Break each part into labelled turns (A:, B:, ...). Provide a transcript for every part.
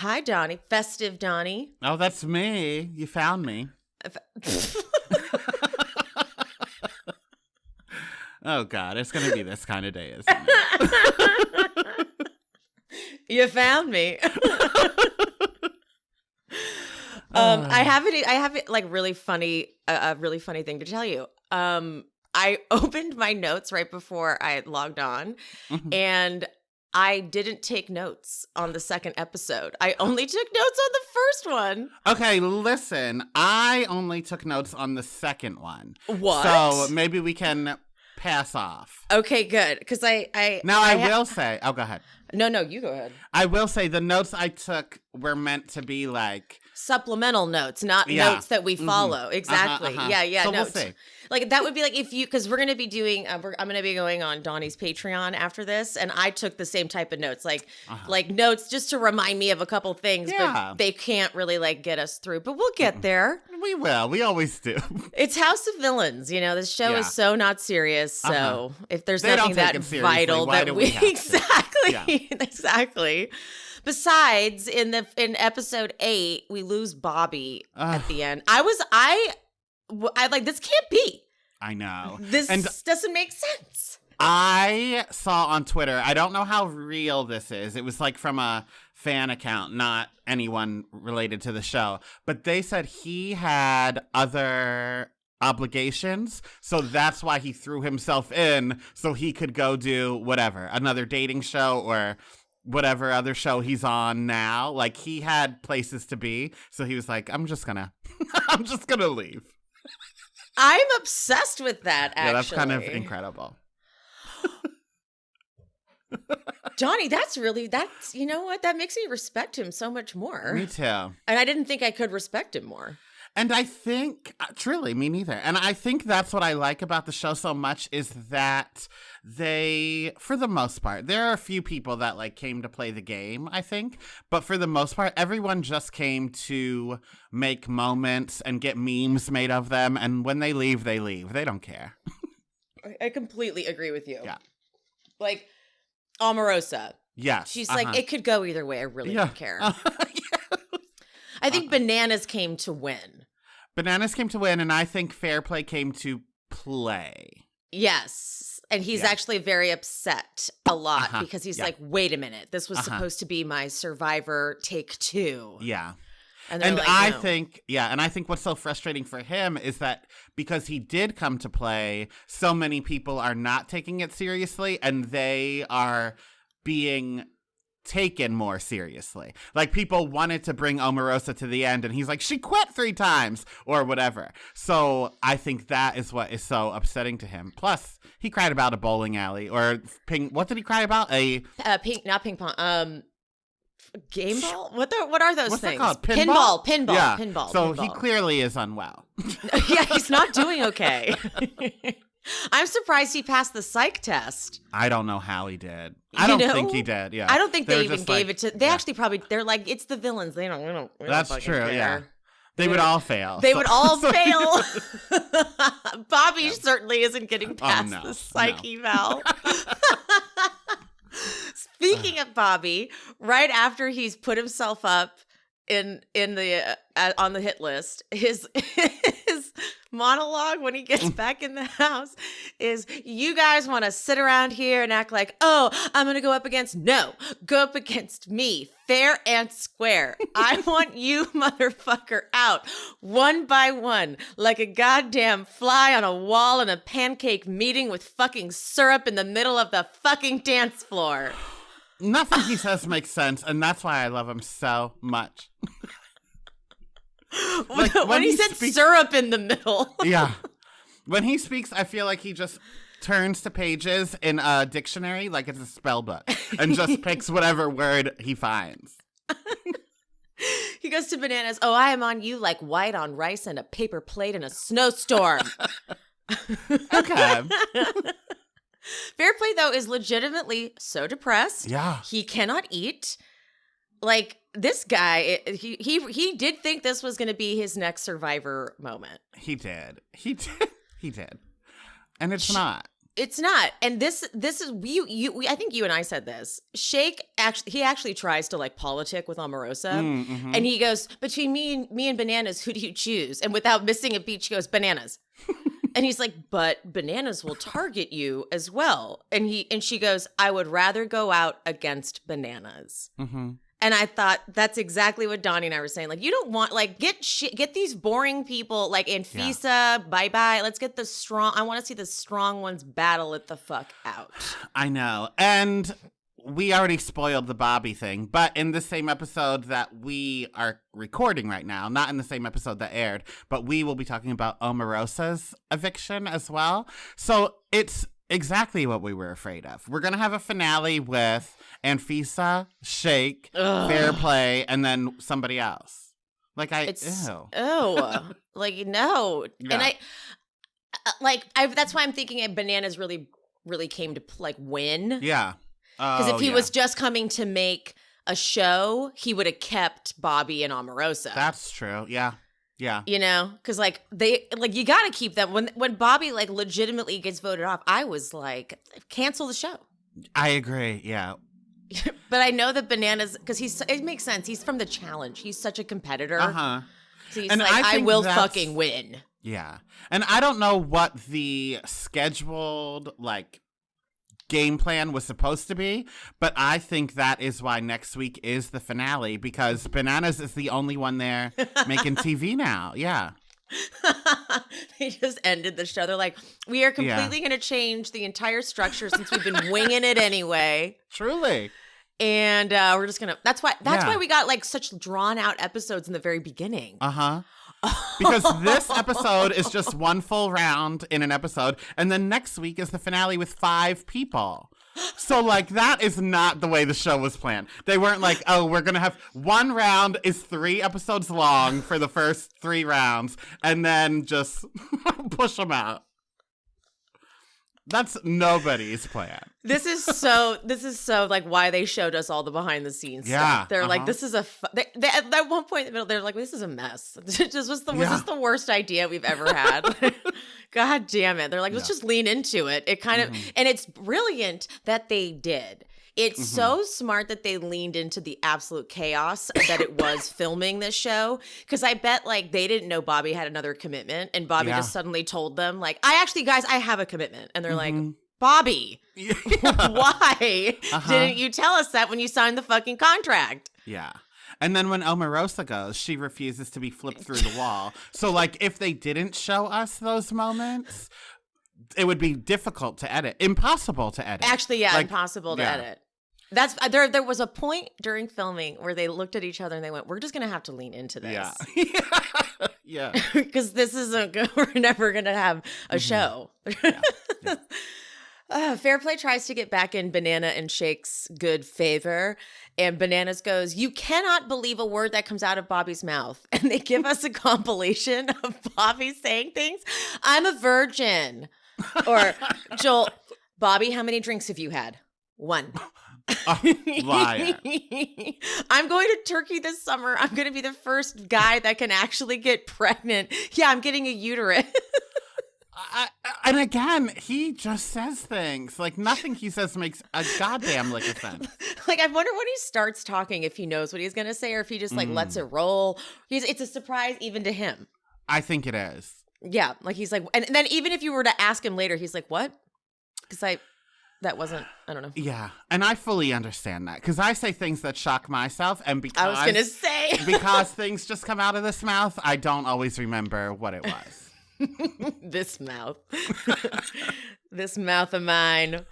A: Hi, Donnie. Festive Donnie.
B: Oh, that's me. You found me. Oh, God. It's going to be this kind of day, isn't it?
A: You found me. I have it like really funny, a really funny thing to tell you. I opened my notes right before I logged on, and I didn't take notes on the second episode. I only took notes on the first one.
B: Okay, listen. I only took notes on the second one.
A: What?
B: So maybe we can pass off.
A: Okay, good. Because I
B: will say. Oh, go ahead.
A: No, you go ahead.
B: I will say the notes I took were meant to be like
A: supplemental notes, not notes that we follow. Exactly. Yeah.
B: So
A: notes.
B: We'll see.
A: Like that would be like if you, because we're going to be doing, I'm going to be going on Donnie's Patreon after this, and I took the same type of notes, like notes just to remind me of a couple things, but they can't really like get us through. But we'll get there.
B: We will. We always do.
A: It's House of Villains. You know, this show is so not serious. So if there's nothing that vital that we exactly. Besides, in episode 8, we lose Bobby at the end. I like, this can't be.
B: I know.
A: This doesn't make sense.
B: I saw on Twitter, I don't know how real this is. It was like from a fan account, not anyone related to the show. But they said he had other obligations, so that's why he threw himself in, so he could go do whatever, another dating show or whatever other show he's on now. Like, he had places to be, so he was like, I'm just gonna leave.
A: I'm obsessed with that, actually.
B: Yeah, that's kind of incredible.
A: Donnie, that's you know what? That makes me respect him so much more.
B: Me too.
A: And I didn't think I could respect him more.
B: And I think, truly, me neither. And I think that's what I like about the show so much is that they, for the most part, there are a few people that like came to play the game, I think. But for the most part, everyone just came to make moments and get memes made of them. And when they leave, they leave. They don't care.
A: I completely agree with you.
B: Yeah.
A: Like, Omarosa.
B: Yes.
A: She's like, it could go either way. I really don't care. I think Bananas came to win.
B: Bananas came to win, and I think Fair Play came to play.
A: Yes. And he's actually very upset a lot because he's like, wait a minute. This was supposed to be my Survivor take 2.
B: Yeah.
A: And like,
B: I think what's so frustrating for him is that because he did come to play, so many people are not taking it seriously, and they are being taken more seriously. Like, people wanted to bring Omarosa to the end, and he's like, she quit 3 times or whatever. So I think that is what is so upsetting to him. Plus, he cried about a bowling alley or ping. What did he cry about?
A: Not ping pong. Game ball? What are those
B: What's
A: things?
B: That called? Pinball.
A: Yeah.
B: So he clearly is unwell.
A: Yeah, he's not doing okay. I'm surprised he passed the psych test.
B: I don't know how he did. I don't think he did. Yeah.
A: I don't think they even gave it to. They actually probably. They're like, it's the villains. They don't.
B: That's
A: don't
B: true.
A: care.
B: Yeah. They would all fail.
A: They would all fail. Bobby certainly isn't getting past the psych eval. Speaking of Bobby, right after he's put himself up in the on the hit list, his monologue when he gets back in the house is, you guys want to sit around here and act like, oh, I'm going to go up against me, fair and square. I want you motherfucker out one by one, like a goddamn fly on a wall in a pancake meeting with fucking syrup in the middle of the fucking dance floor.
B: Nothing he says makes sense, and that's why I love him so much.
A: Like, when he said syrup in the middle.
B: Yeah. When he speaks, I feel like he just turns to pages in a dictionary like it's a spell book and just picks whatever word he finds.
A: He goes to Bananas. Oh, I am on you like white on rice and a paper plate in a snowstorm.
B: Okay.
A: Fair Play, though, is legitimately so depressed.
B: Yeah.
A: He cannot eat. Like, this guy, he did think this was going to be his next Survivor moment.
B: He did. And it's not.
A: It's not. And this is I think you and I said this. Shake actually tries to like politic with Omarosa.
B: Mm-hmm.
A: And he goes, between me and Bananas, who do you choose? And without missing a beat, she goes, Bananas. And he's like, but Bananas will target you as well. And she goes, I would rather go out against Bananas.
B: Mm-hmm.
A: And I thought that's exactly what Donnie and I were saying. Like, you don't want, like, get these boring people, like Anfisa, bye-bye. Let's get the strong, I want to see the strong ones battle it the fuck out.
B: I know. And we already spoiled the Bobby thing, but in the same episode that we are recording right now, not in the same episode that aired, but we will be talking about Omarosa's eviction as well. So it's exactly what we were afraid of. We're going to have a finale with Anfisa, Shake, Fair Play, and then somebody else. Like, ew.
A: Like, no.
B: Yeah.
A: And that's why I'm thinking Bananas really, really came to, like, win.
B: Yeah.
A: Because if he was just coming to make a show, he would have kept Bobby and Omarosa.
B: That's true. Yeah. Yeah.
A: You know, because you got to keep them. When Bobby like legitimately gets voted off, I was like, cancel the show.
B: I agree. Yeah.
A: But I know that Bananas, because it makes sense. He's from the challenge. He's such a competitor. So he's like, I will fucking win.
B: Yeah. And I don't know what the scheduled like game plan was supposed to be, but I think that is why next week is the finale, because Bananas is the only one there making TV now. Yeah.
A: They just ended the show. They're like, we are completely going to change the entire structure since we've been winging it anyway.
B: Truly.
A: And we're just going to, that's why we got like such drawn out episodes in the very beginning.
B: Because this episode is just one full round in an episode, and then next week is the finale with 5 people. So, like, that is not the way the show was planned. They weren't like, oh, we're going to have one round is 3 episodes long for the first 3 rounds, and then just push them out. That's nobody's plan.
A: This is so like why they showed us all the behind the scenes stuff. They're like, this is at one point in the middle, they're like, this is a mess. Was this the worst idea we've ever had? God damn it. They're like, let's just lean into it. It kind of, and it's brilliant that they did. It's so smart that they leaned into the absolute chaos that it was filming this show. Because I bet, like, they didn't know Bobby had another commitment. And Bobby just suddenly told them, like, guys, I have a commitment. And they're like, Bobby, why didn't you tell us that when you signed the fucking contract?
B: Yeah. And then when Omarosa goes, she refuses to be flipped through the wall. So, like, if they didn't show us those moments, it would be difficult to edit. Impossible to edit.
A: Actually, yeah, like, impossible to edit. That's there was a point during filming where they looked at each other and they went, we're just going to have to lean into this.
B: Yeah. Yeah.
A: Because this isn't good. We're never going to have a show. Fair Play tries to get back in Banana and Shake's good favor. And Bananas goes, you cannot believe a word that comes out of Bobby's mouth. And they give us a compilation of Bobby saying things. I'm a virgin. Or, Joel, Bobby, how many drinks have you had? 1.
B: Liar.
A: I'm going to Turkey this summer. I'm going to be the first guy that can actually get pregnant. Yeah, I'm getting a uterus.
B: And again, he just says things. Like, nothing he says makes a goddamn lick of sense.
A: Like, I wonder when he starts talking if he knows what he's going to say or if he just, like, lets it roll. It's a surprise even to him.
B: I think it is.
A: Yeah, like, he's like, and then even if you were to ask him later, he's like, what? Because that wasn't, I don't know.
B: Yeah, and I fully understand that, because I say things that shock myself, and because
A: I was going to say.
B: because things just come out of this mouth, I don't always remember what it was.
A: This mouth. This mouth of mine.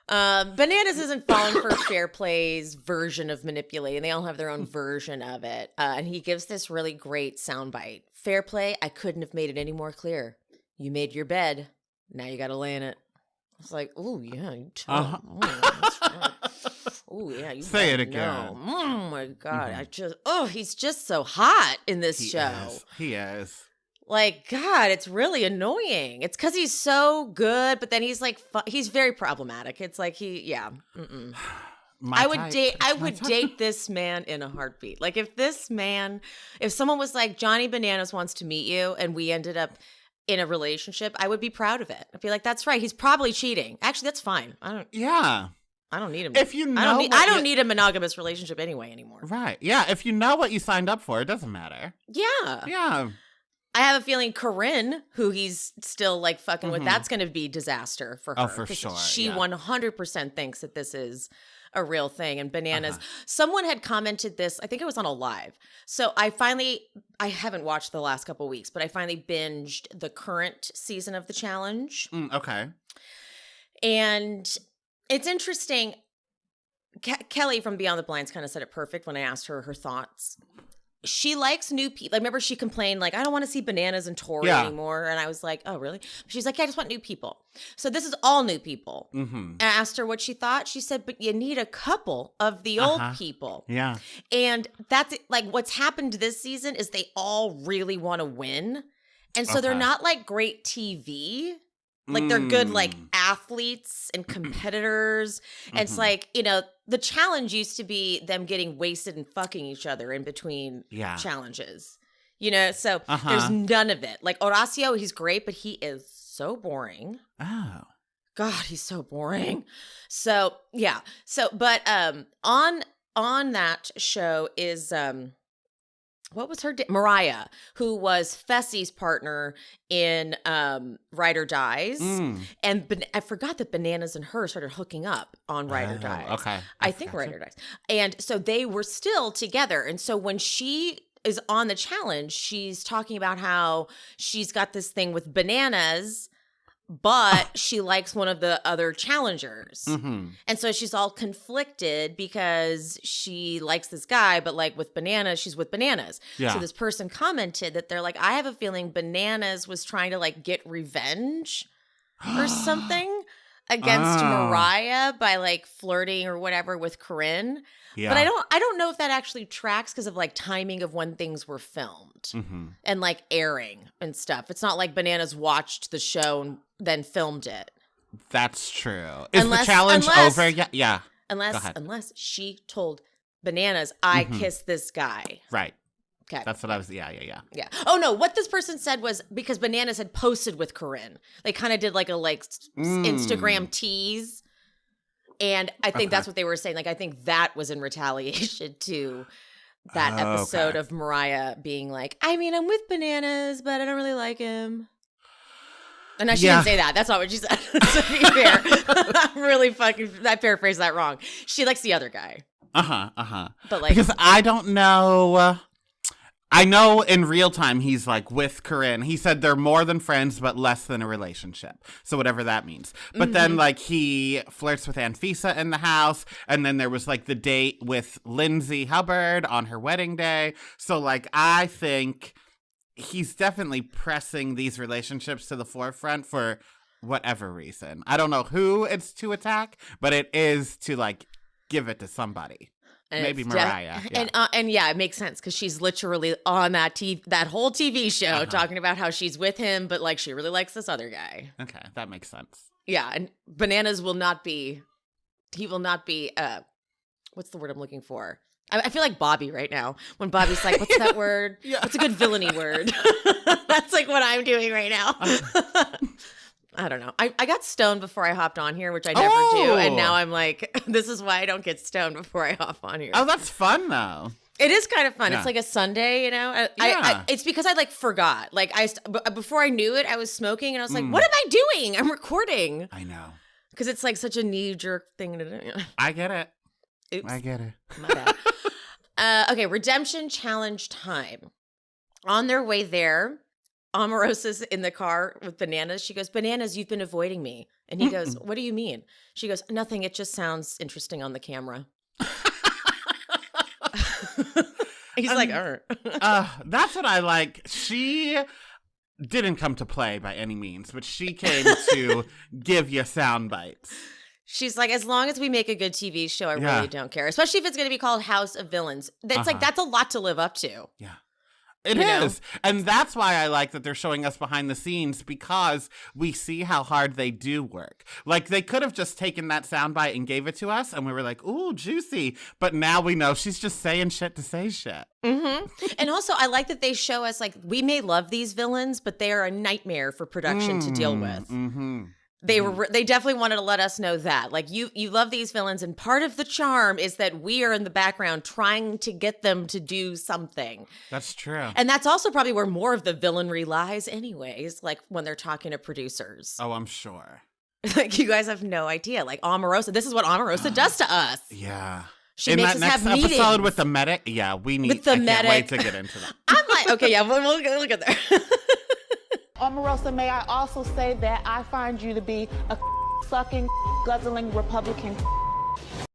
A: Bananas isn't falling for Fair Play's version of manipulating. They all have their own version of it. And he gives this really great soundbite. Fair Play, I couldn't have made it any more clear. You made your bed. Now you got to lay in it. It's like, oh, yeah, you tell him. Oh, yeah, you
B: say it again.
A: Know. Oh, my God. He's just so hot in this show.
B: He is.
A: Like, God, it's really annoying. It's because he's so good, but then he's like, he's very problematic. It's like I would date this man in a heartbeat. Like, if someone was like, Johnny Bananas wants to meet you, and we ended up in a relationship, I would be proud of it. I'd be like, that's right. He's probably cheating. Actually, that's fine. I don't need him.
B: If you know,
A: I don't need a monogamous relationship anyway anymore.
B: Right. Yeah. If you know what you signed up for, it doesn't matter.
A: Yeah.
B: Yeah.
A: I have a feeling Corinne, who he's still like fucking with, that's going to be disaster for her.
B: Oh, for sure.
A: She 100% thinks that this is a real thing. And Bananas, someone had commented this, I think it was on a live. So I haven't watched the last couple weeks, but I finally binged the current season of the challenge.
B: Okay.
A: And it's interesting. Kelly from Beyond the Blinds kind of said it perfect when I asked her thoughts. She likes new people. I remember she complained, like, I don't want to see Bananas and Tori anymore. And I was like, oh, really? She's like, yeah, I just want new people. So this is all new people. And I asked her what she thought. She said, but you need a couple of the old people.
B: Yeah.
A: And that's like what's happened this season is they all really want to win. And so they're not like great TV. Like they're good like athletes and competitors. And it's like, you know, the challenge used to be them getting wasted and fucking each other in between challenges. You know, so there's none of it. Like Horacio, he's great, but he is so boring.
B: Oh.
A: God, he's so boring. So, yeah. So, but on that show is what was her Mariah, who was Fessy's partner in Ride or Dies. And I forgot that Bananas and her started hooking up on Ride or Dies.
B: Okay.
A: I think Ride or Dies. And so they were still together. And so when she is on the challenge, she's talking about how she's got this thing with Bananas, but she likes one of the other challengers. And so she's all conflicted because she likes this guy, but like with Bananas, she's with Bananas. So this person commented that they're like, I have a feeling Bananas was trying to like get revenge or something against Mariah by like flirting or whatever with Corinne. But I don't know if that actually tracks because of like timing of when things were filmed and like airing and stuff. It's not like Bananas watched the show and then filmed it.
B: That's true. Is the challenge over? Yeah.
A: Unless she told Bananas, I kissed this guy.
B: Right.
A: Okay.
B: That's what I was, yeah.
A: Oh, no, what this person said was because Bananas had posted with Corinne. They kind of did like a Instagram tease. And I think that's what they were saying. Like, I think that was in retaliation to that episode of Mariah being like, I mean, I'm with Bananas, but I don't really like him. And now she didn't say that. That's not what she said. To be fair. I paraphrased that wrong. She likes the other guy. But like,
B: because I don't know. I know in real time he's like with Corinne. He said they're more than friends, but less than a relationship. So whatever that means. But then like he flirts with Anfisa in the house. And then there was like the date with Lindsay Hubbard on her wedding day. So like I think he's definitely pressing these relationships to the forefront for whatever reason. I don't know who it's to attack, but it is to like give it to somebody. And maybe Mariah.
A: And it makes sense because she's literally on that whole TV show talking about how she's with him, but like she really likes this other guy.
B: Okay, that makes sense.
A: Yeah, and Bananas will not be, what's the word I'm looking for? I feel like Bobby right now when Bobby's like, what's that word? What's a good villainy word? That's like what I'm doing right now. I don't know. I got stoned before I hopped on here, which I never do. And now I'm like, this is why I don't get stoned before I hop on here.
B: Oh, that's fun though.
A: It is kind of fun. It's like a Sunday, you know? It's because I like forgot. Like before I knew it, I was smoking and I was like, what am I doing? I'm recording.
B: I know.
A: Because it's like such a knee-jerk thing to do.
B: I get it.
A: Oops.
B: I get it.
A: My bad. Okay, redemption challenge time. On their way there, Omarosa's in the car with Bananas. She goes, Bananas, you've been avoiding me. And he goes, what do you mean? She goes, nothing. It just sounds interesting on the camera. He's like,
B: that's what I like. She didn't come to play by any means, but she came to give you sound bites.
A: She's like, as long as we make a good TV show, I really don't care. Especially if it's going to be called House of Villains. That's like, that's a lot to live up to.
B: Yeah. It is. And that's why I like that they're showing us behind the scenes, because we see how hard they do work. Like, they could have just taken that soundbite and gave it to us, and we were like, ooh, juicy. But now we know she's just saying shit to say shit.
A: Mm-hmm. And also, I like that they show us, like, we may love these villains, but they are a nightmare for production to deal with.
B: Mm-hmm.
A: They definitely wanted to let us know that. Like, you love these villains, and part of the charm is that we are in the background trying to get them to do something.
B: That's true.
A: And that's also probably where more of the villainry lies anyways, like when they're talking to producers.
B: Oh, I'm sure.
A: Like, you guys have no idea. Like, Omarosa, this is what Omarosa does to us.
B: Yeah.
A: She
B: in
A: makes
B: that
A: us
B: next
A: have meetings.
B: episode with the medic, yeah, we need.
A: With the medic.
B: Can't wait to get into that.
A: I'm like, okay, yeah, we'll get there.
C: Omarosa, may I also say that I find you to be a sucking, guzzling Republican.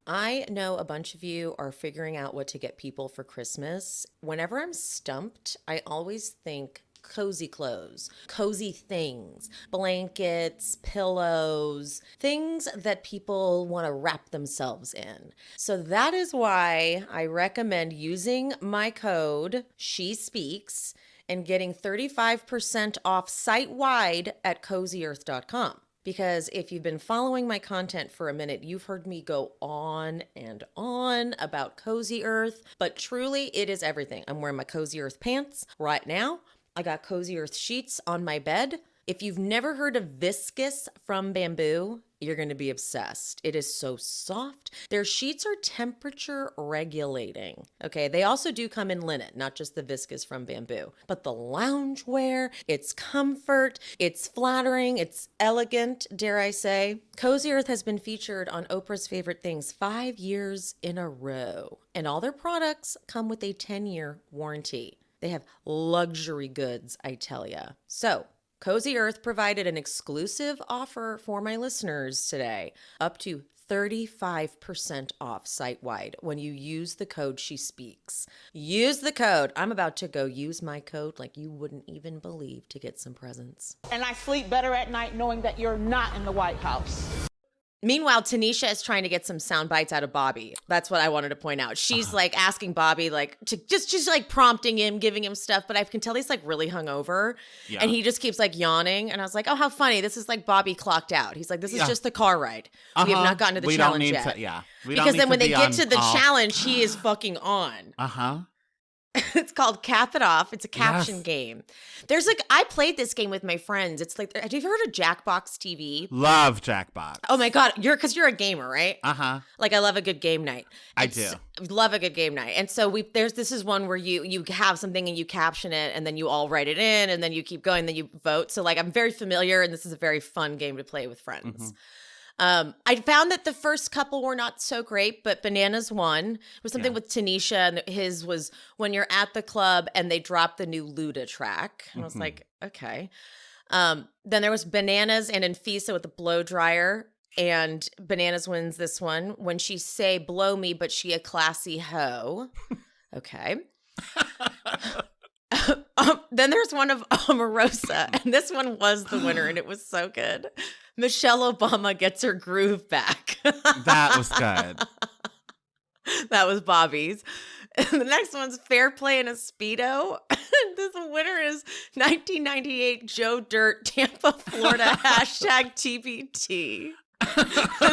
A: I know a bunch of you are figuring out what to get people for Christmas. Whenever I'm stumped, I always think cozy clothes, cozy things, blankets, pillows, things that people want to wrap themselves in. So that is why I recommend using my code SheSpeaks and getting 35% off site-wide at cozyearth.com. Because if you've been following my content for a minute, you've heard me go on and on about Cozy Earth, but truly it is everything. I'm wearing my Cozy Earth pants right now. I got Cozy Earth sheets on my bed. If you've never heard of Viscous from Bamboo, you're going to be obsessed. It is so soft. Their sheets are temperature regulating. Okay, they also do come in linen, not just the Viscous from Bamboo. But the loungewear, it's comfort, it's flattering, it's elegant, dare I say. Cozy Earth has been featured on Oprah's Favorite Things 5 years in a row. And all their products come with a 10-year warranty. They have luxury goods, I tell ya. So, Cozy Earth provided an exclusive offer for my listeners today, up to 35% off site-wide when you use the code SheSpeaks. Use the code. I'm about to go use my code like you wouldn't even believe to get some presents.
C: And I sleep better at night knowing that you're not in the White House.
A: Meanwhile, Tanisha is trying to get some sound bites out of Bobby. That's what I wanted to point out. She's like asking Bobby, like, to just like prompting him, giving him stuff. But I can tell he's like really hungover. Yeah. And he just keeps like yawning. And I was like, oh, how funny. This is like Bobby clocked out. He's like, this is just the car ride. We have not gotten to the challenge yet. Because then when they get to the challenge, he is fucking on. It's called Cap It Off. It's a caption game. There's like, I played this game with my friends. It's like, have you ever heard of Jackbox TV?
B: Love Jackbox.
A: Oh my God. Because you're a gamer, right? Like, I love a good game night.
B: I do.
A: Love a good game night. And so this is one where you have something and you caption it and then you all write it in and then you keep going, then you vote. So like, I'm very familiar and this is a very fun game to play with friends. I found that the first couple were not so great, but Bananas won. It was something with Tanisha, and his was when you're at the club and they drop the new Luda track. And I was like, okay. Then there was Bananas and Infisa with the blow dryer, and Bananas wins this one. When she say blow me, but she a classy hoe. Okay. Then there's one of Omarosa, and this one was the winner, and it was so good. Michelle Obama gets her groove back.
B: That was good.
A: That was Bobby's. And the next one's Fair Play in a Speedo. This winner is 1998 Joe Dirt, Tampa, Florida, hashtag TBT.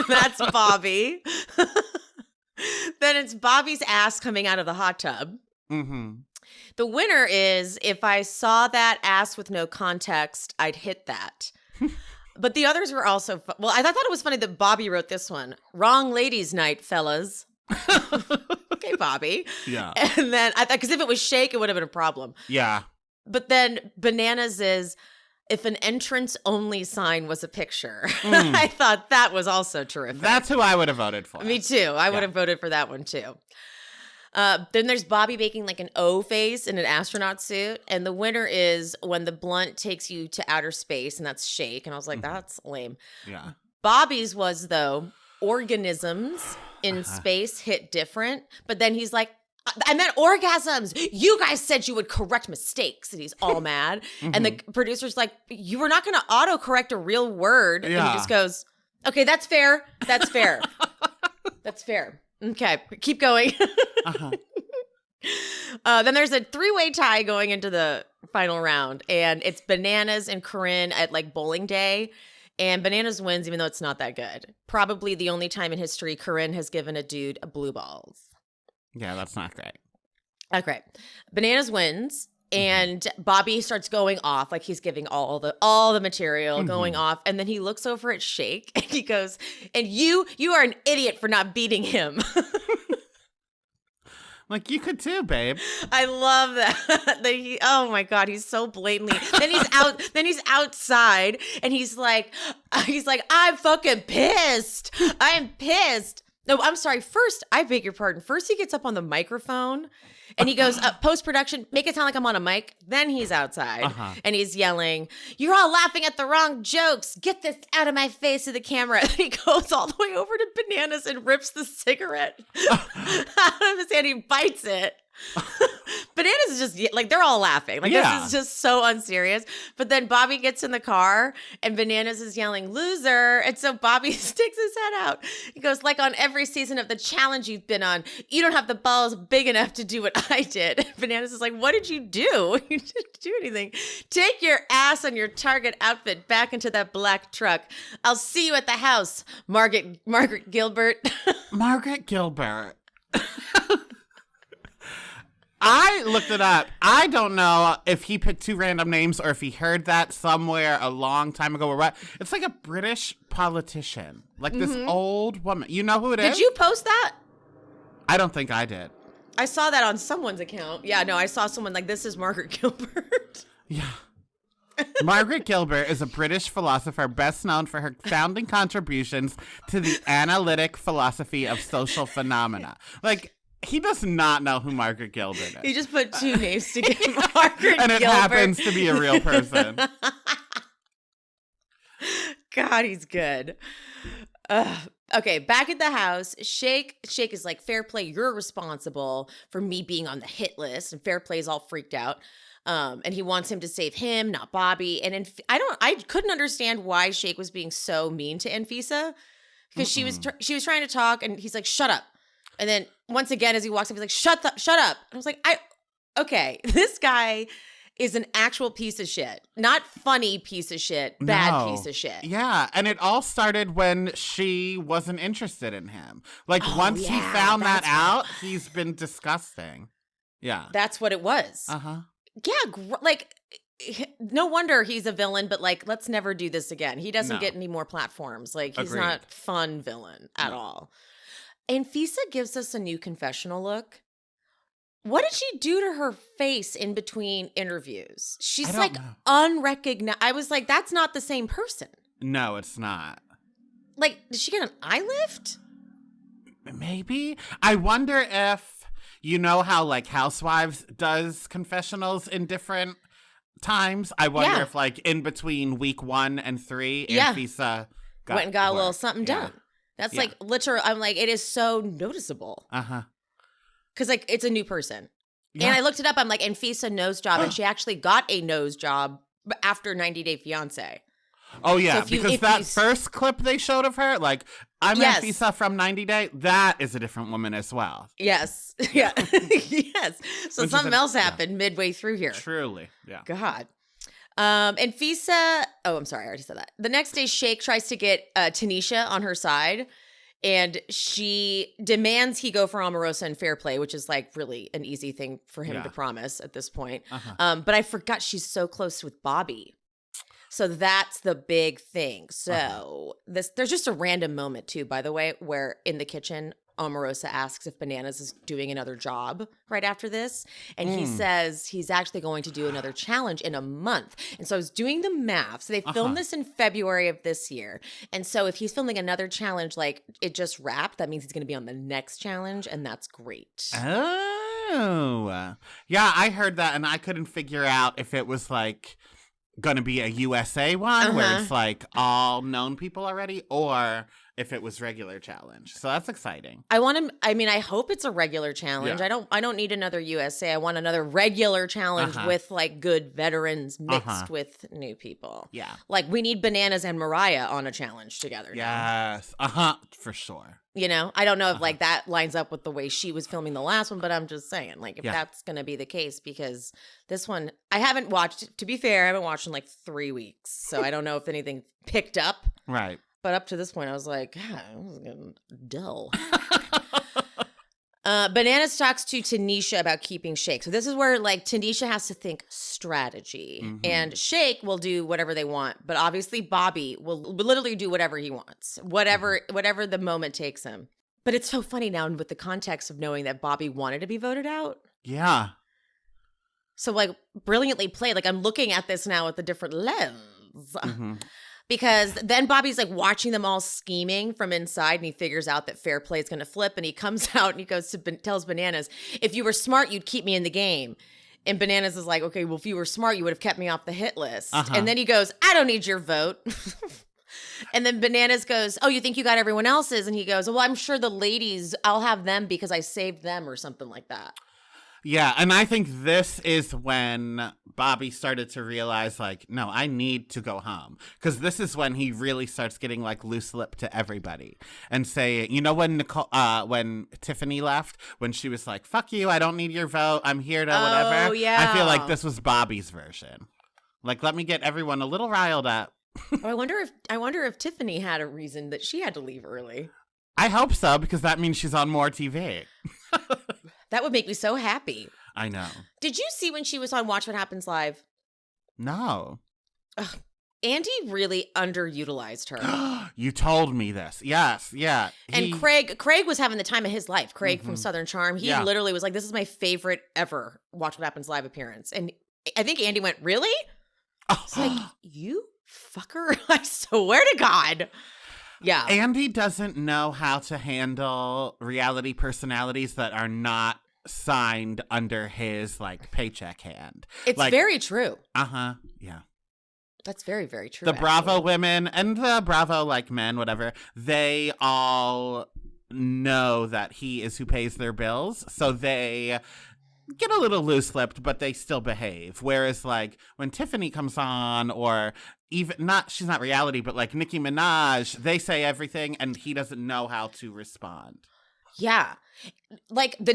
A: That's Bobby. Then it's Bobby's ass coming out of the hot tub. The winner is, if I saw that ass with no context, I'd hit that. But the others were also well, I thought it was funny that Bobby wrote this one. Wrong ladies' night, fellas. Okay, Bobby.
B: Yeah.
A: And then I thought, because if it was Shake, it would have been a problem.
B: Yeah.
A: But then Bananas is, if an entrance only sign was a picture. I thought that was also terrific.
B: That's who I would have voted for.
A: Me too. I would have voted for that one too. Then there's Bobby making like an O face in an astronaut suit. And the winner is when the blunt takes you to outer space, and that's Shake. And I was like, that's lame.
B: Yeah.
A: Bobby's was, though, organisms in space hit different. But then he's like, I meant orgasms. You guys said you would correct mistakes. And he's all mad. And the producer's like, you were not going to autocorrect a real word. And he just goes, okay, that's fair. That's fair. That's fair. Okay, keep going. Then there's a 3-way tie going into the final round, and it's Bananas and Corinne at like bowling day. And Bananas wins, even though it's not that good. Probably the only time in history Corinne has given a dude a blue balls.
B: Yeah, that's not great.
A: Okay. Bananas wins, and Bobby starts going off, like he's giving all the material, going off. And then he looks over at Shake, and he goes, and you are an idiot for not beating him.
B: Like, you could too, babe.
A: I love that. Oh my God, he's so blatantly. Then he's outside, and he's like, I'm fucking pissed. I am pissed. No, I'm sorry. First, I beg your pardon. First, he gets up on the microphone and he goes, post-production, make it sound like I'm on a mic. Then he's outside and he's yelling, you're all laughing at the wrong jokes. Get this out of my face to the camera. And he goes all the way over to Bananas and rips the cigarette out of his hand. He bites it. Bananas is just like, they're all laughing. Like, this is just so unserious. But then Bobby gets in the car and Bananas is yelling, loser. And so Bobby sticks his head out. He goes, like on every season of the challenge you've been on, you don't have the balls big enough to do what I did. And Bananas is like, what did you do? You didn't do anything. Take your ass and your Target outfit back into that black truck. I'll see you at the house, Margaret Gilbert.
B: Margaret Gilbert. I looked it up. I don't know if he picked two random names or if he heard that somewhere a long time ago or what. It's like a British politician. Like this old woman. You know who it is?
A: Did you post that?
B: I don't think I did.
A: I saw that on someone's account. Yeah, no, I saw someone like, this is Margaret Gilbert.
B: Yeah. Margaret Gilbert is a British philosopher best known for her founding contributions to the analytic philosophy of social phenomena. Like, he does not know who Margaret Gilbert is.
A: He just put two names together, Margaret
B: and it
A: Gilbert.
B: happens to be a real person.
A: God, he's good. Okay, back at the house, Shake is like, fair play, you're responsible for me being on the hit list. And fair play is all freaked out. And he wants him to save him, not Bobby. And I couldn't understand why Shake was being so mean to Anfisa. Because she was trying to talk, and he's like, shut up. And then once again, as he walks up, he's like, shut up. And I was like, okay, this guy is an actual piece of shit. Not funny piece of shit, bad piece of shit.
B: Yeah, and it all started when she wasn't interested in him. Like, once he found that out, he's been disgusting. Yeah.
A: That's what it was. Yeah, like, no wonder he's a villain, but like, let's never do this again. He doesn't get any more platforms. Like, he's not fun villain at all. Anfisa gives us a new confessional look. What did she do to her face in between interviews? She's like unrecognizable. I was like, that's not the same person.
B: No, it's not.
A: Like, did she get an eye lift?
B: Maybe. I wonder if, you know how like Housewives does confessionals in different times? I wonder if like in between week 1 and 3, Anfisa
A: went and got a little something done. That's like literal. I'm like, it is so noticeable. Because like, it's a new person. Yeah. And I looked it up. I'm like, Anfisa nose job. And she actually got a nose job after 90 Day Fiance.
B: Oh, yeah. So because that first clip they showed of her, like, I'm Anfisa from 90 Day. That is a different woman as well.
A: Yes. Yeah. Yes. So something else happened midway through here.
B: Truly. Yeah.
A: God. Anfisa, I'm sorry, I already said that. The next day, Shake tries to get Tanisha on her side, and she demands he go for Omarosa and fair play, which is like really an easy thing for him to promise at this point. But I forgot she's so close with Bobby. So that's the big thing. So there's just a random moment too, by the way, where in the kitchen, Omarosa asks if Bananas is doing another job right after this. And he says he's actually going to do another challenge in a month. And so I was doing the math. So they filmed this in February of this year. And so if he's filming another challenge, like it just wrapped, that means he's going to be on the next challenge. And that's great.
B: Oh, yeah, I heard that. And I couldn't figure out if it was like going to be a USA one where it's like all known people already, or if it was regular challenge. So that's exciting.
A: I hope it's a regular challenge.
B: Yeah.
A: I don't need another USA. I want another regular challenge with like good veterans mixed with new people.
B: Yeah.
A: Like we need Bananas and Mariah on a challenge together now.
B: Yes. For sure.
A: You know, I don't know if like that lines up with the way she was filming the last one, but I'm just saying, like, if that's going to be the case, because this one, I haven't watched, to be fair, I haven't watched in like 3 weeks. So I don't know if anything picked up.
B: Right.
A: But up to this point, I was like, God, it was getting dull. Bananas talks to Tanisha about keeping Shake. So this is where like Tanisha has to think strategy, and Shake will do whatever they want, but obviously Bobby will literally do whatever he wants, whatever the moment takes him. But it's so funny now with the context of knowing that Bobby wanted to be voted out.
B: Yeah.
A: So like brilliantly played. Like I'm looking at this now with a different lens. Because then Bobby's like watching them all scheming from inside, and he figures out that fair play is going to flip, and he comes out and he goes to tells Bananas, if you were smart, you'd keep me in the game. And Bananas is like, okay, well, if you were smart, you would have kept me off the hit list. And then he goes, I don't need your vote. And then Bananas goes, oh, you think you got everyone else's? And he goes, well, I'm sure the ladies, I'll have them because I saved them or something like that.
B: Yeah, and I think this is when Bobby started to realize, like, no, I need to go home. Because this is when he really starts getting, like, loose-lipped to everybody. And say, you know when when Tiffany left? When she was like, fuck you, I don't need your vote, I'm here to whatever.
A: Oh, yeah.
B: I feel like this was Bobby's version. Like, let me get everyone a little riled up.
A: I wonder if Tiffany had a reason that she had to leave early.
B: I hope so, because that means she's on more TV.
A: That would make me so happy.
B: I know.
A: Did you see when she was on Watch What Happens Live?
B: No.
A: Ugh, Andy really underutilized her.
B: You told me this. Yes, yeah.
A: And Craig was having the time of his life. Craig from Southern Charm. He literally was like, this is my favorite ever Watch What Happens Live appearance. And I think Andy went, really? It's like, you fucker. I swear to God. Yeah.
B: Andy doesn't know how to handle reality personalities that are not signed under his like paycheck hand.
A: It's
B: like,
A: very true.
B: Yeah.
A: That's very, very true.
B: The Bravo women and the Bravo like men, whatever, they all know that he is who pays their bills. So they get a little loose-lipped, but they still behave. Whereas like when Tiffany comes on, or even she's not reality, but like Nicki Minaj, they say everything and he doesn't know how to respond.
A: Yeah. Like the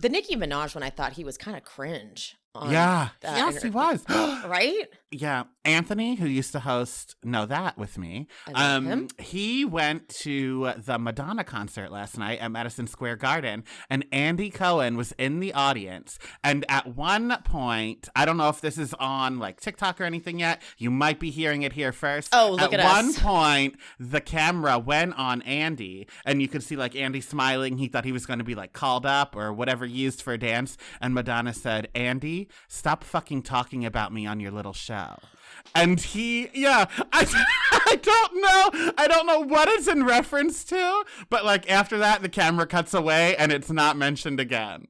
A: Nicki Minaj one, I thought he was kind of cringe.
B: Yes, he was.
A: Right?
B: Yeah. Anthony, who used to host Know That with me,
A: I love him.
B: He went to the Madonna concert last night at Madison Square Garden, and Andy Cohen was in the audience. And at one point, I don't know if this is on like TikTok or anything yet. You might be hearing it here first.
A: Oh, look at us.
B: At one point, the camera went on Andy, and you could see like Andy smiling. He thought he was going to be like called up or whatever used for a dance. And Madonna said, Andy, stop fucking talking about me on your little show. And I don't know what it's in reference to, but like after that, the camera cuts away and it's not mentioned again.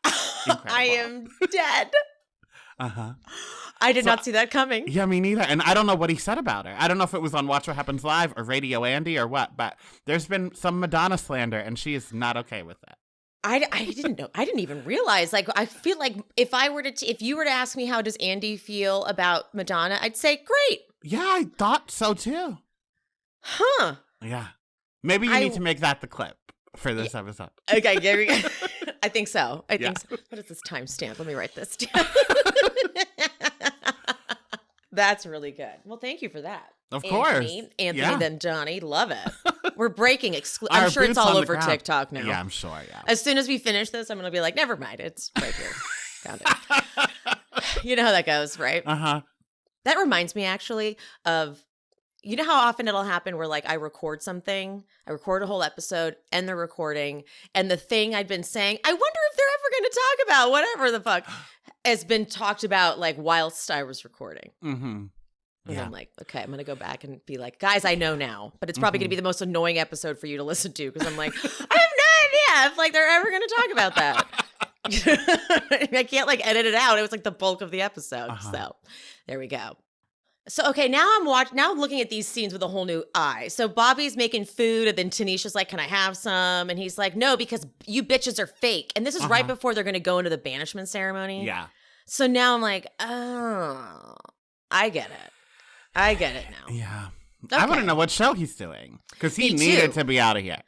A: I am dead. I did not see that coming.
B: Yeah, me neither. And I don't know what he said about her. I don't know if it was on Watch What Happens Live or Radio Andy or what, but there's been some Madonna slander and she is not okay with that.
A: I didn't know. I didn't even realize. Like, I feel like if you were to ask me how does Andy feel about Madonna, I'd say great.
B: Yeah, I thought so too.
A: Huh.
B: Yeah. Maybe you need to make that the clip for this episode.
A: Okay, there we go. I think so. I think so. What is this timestamp? Let me write this down. That's really good. Well, thank you for that.
B: Of course.
A: Anthony, then Donnie. Love it. We're breaking. I'm sure it's all over TikTok now.
B: Yeah, I'm sure, yeah.
A: As soon as we finish this, I'm going to be like, never mind. It's right here. Found it. You know how that goes, right? That reminds me, actually, of, you know how often it'll happen where, like, I record something, I record a whole episode, end the recording, and the thing I'd been saying, I wonder if they're ever going to talk about whatever the fuck, has been talked about, like, whilst I was recording. And I'm like, okay, I'm going to go back and be like, guys, I know now, but it's probably going to be the most annoying episode for you to listen to, because I'm like, I have no idea if, like, they're ever going to talk about that. I can't, like, edit it out. It was, like, the bulk of the episode. So there we go. So, okay, now I'm looking at these scenes with a whole new eye. So Bobby's making food, and then Tanisha's like, can I have some? And he's like, no, because you bitches are fake. And this is right before they're going to go into the banishment ceremony.
B: Yeah.
A: So now I'm like, oh, I get it. I get it now.
B: Yeah.
A: Okay.
B: I want to know what show he's doing, because he
A: Me
B: needed
A: too.
B: to be out of here.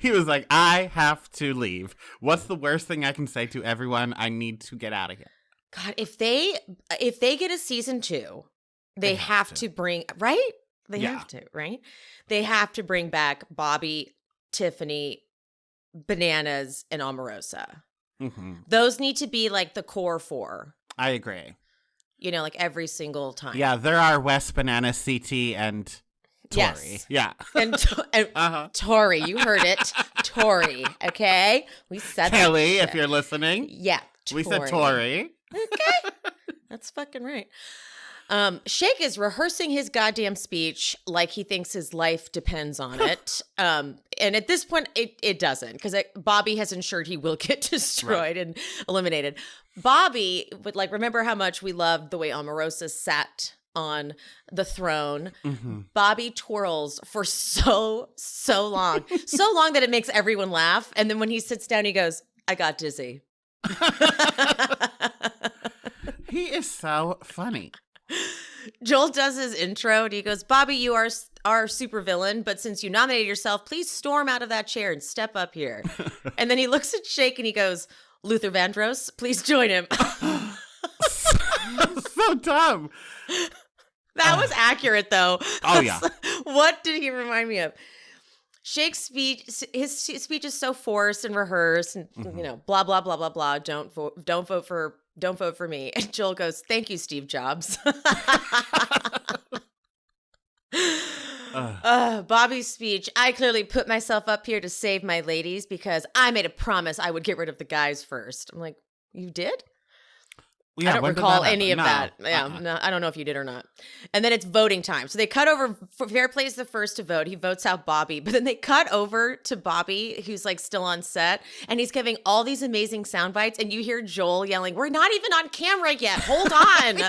B: He was like, I have to leave. What's the worst thing I can say to everyone? I need to get out of here.
A: God, if they get a season 2, they have to bring, right? They have to, right? They have to bring back Bobby, Tiffany, Bananas, and Omarosa.
B: Mm-hmm.
A: Those need to be like the core 4.
B: I agree.
A: You know, like every single time.
B: Yeah, there are Wes, Banana, CT, and Tori.
A: Yes.
B: Yeah.
A: And Tori, you heard it. Tori, okay? We said
B: Kelly,
A: that
B: if you're listening.
A: Yeah,
B: We said Tori.
A: Okay. That's fucking right. Shake is rehearsing his goddamn speech like he thinks his life depends on it. And at this point, it doesn't, because Bobby has ensured he will get destroyed and eliminated. Bobby would remember how much we loved the way Omarosa sat on the throne.
B: Mm-hmm.
A: Bobby twirls for so long. So long that it makes everyone laugh. And then when he sits down, he goes, I got dizzy.
B: He is so funny.
A: Joel does his intro and he goes, Bobby, you are our super villain, but since you nominated yourself, please storm out of that chair and step up here. And then he looks at Shake and he goes, Luther Vandross, please join him.
B: So dumb.
A: That was accurate, though.
B: Oh, yeah.
A: What did he remind me of? Shake's speech, his speech is so forced and rehearsed, and you know, blah blah blah blah blah. Don't vote for me. And Joel goes, "Thank you, Steve Jobs." Bobby's speech. I clearly put myself up here to save my ladies because I made a promise I would get rid of the guys first. I'm like, you did?
B: Yeah,
A: I don't
B: when did
A: recall
B: that
A: any of
B: happen?
A: that. Yeah, no, I don't know if you did or not. And then it's voting time. So they cut over. Fair Play's the first to vote. He votes out Bobby, but then they cut over to Bobby, who's still on set, and he's giving all these amazing sound bites. And you hear Joel yelling, "We're not even on camera yet. Hold on."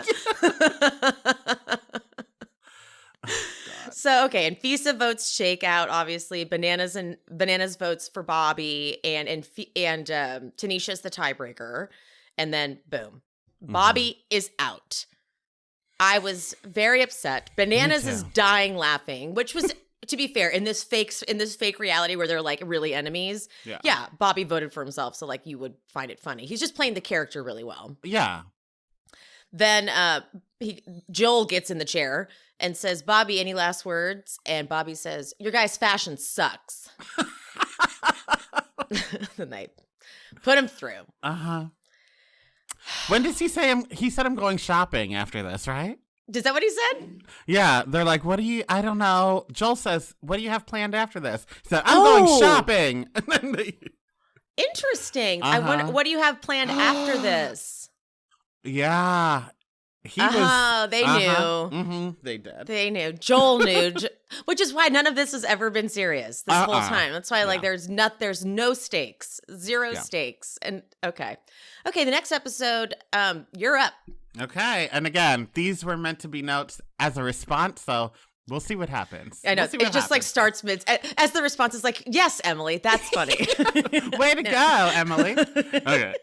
A: So okay, and Fisa votes Shake out. Obviously, Bananas votes for Bobby, and Tanisha's the tiebreaker, and then boom. Bobby is out. I was very upset. Bananas is dying laughing, which was, to be fair, in this fake reality where they're really enemies. Yeah, Bobby voted for himself, so you would find it funny. He's just playing the character really well.
B: Yeah.
A: Then Joel gets in the chair and says, "Bobby, any last words?" And Bobby says, "Your guy's fashion sucks." Then they put him through.
B: Uh-huh. When does he say he said I'm going shopping after this, right?
A: Is that what he said?
B: Yeah, they're like, what do you, I don't know. Joel says, what do you have planned after this? He said, I'm going shopping. And then
A: Interesting. I wonder, what do you have planned after this?
B: Yeah. He was.
A: They knew.
B: Mm-hmm, they did.
A: They knew. Joel knew, which is why none of this has ever been serious this whole time. That's why, there's no stakes, zero stakes. And okay, the next episode, you're up.
B: Okay, and again, these were meant to be notes as a response, so we'll see what happens.
A: I know it just starts mid as the response is yes, Emily, that's funny.
B: Way to go, Emily. Okay.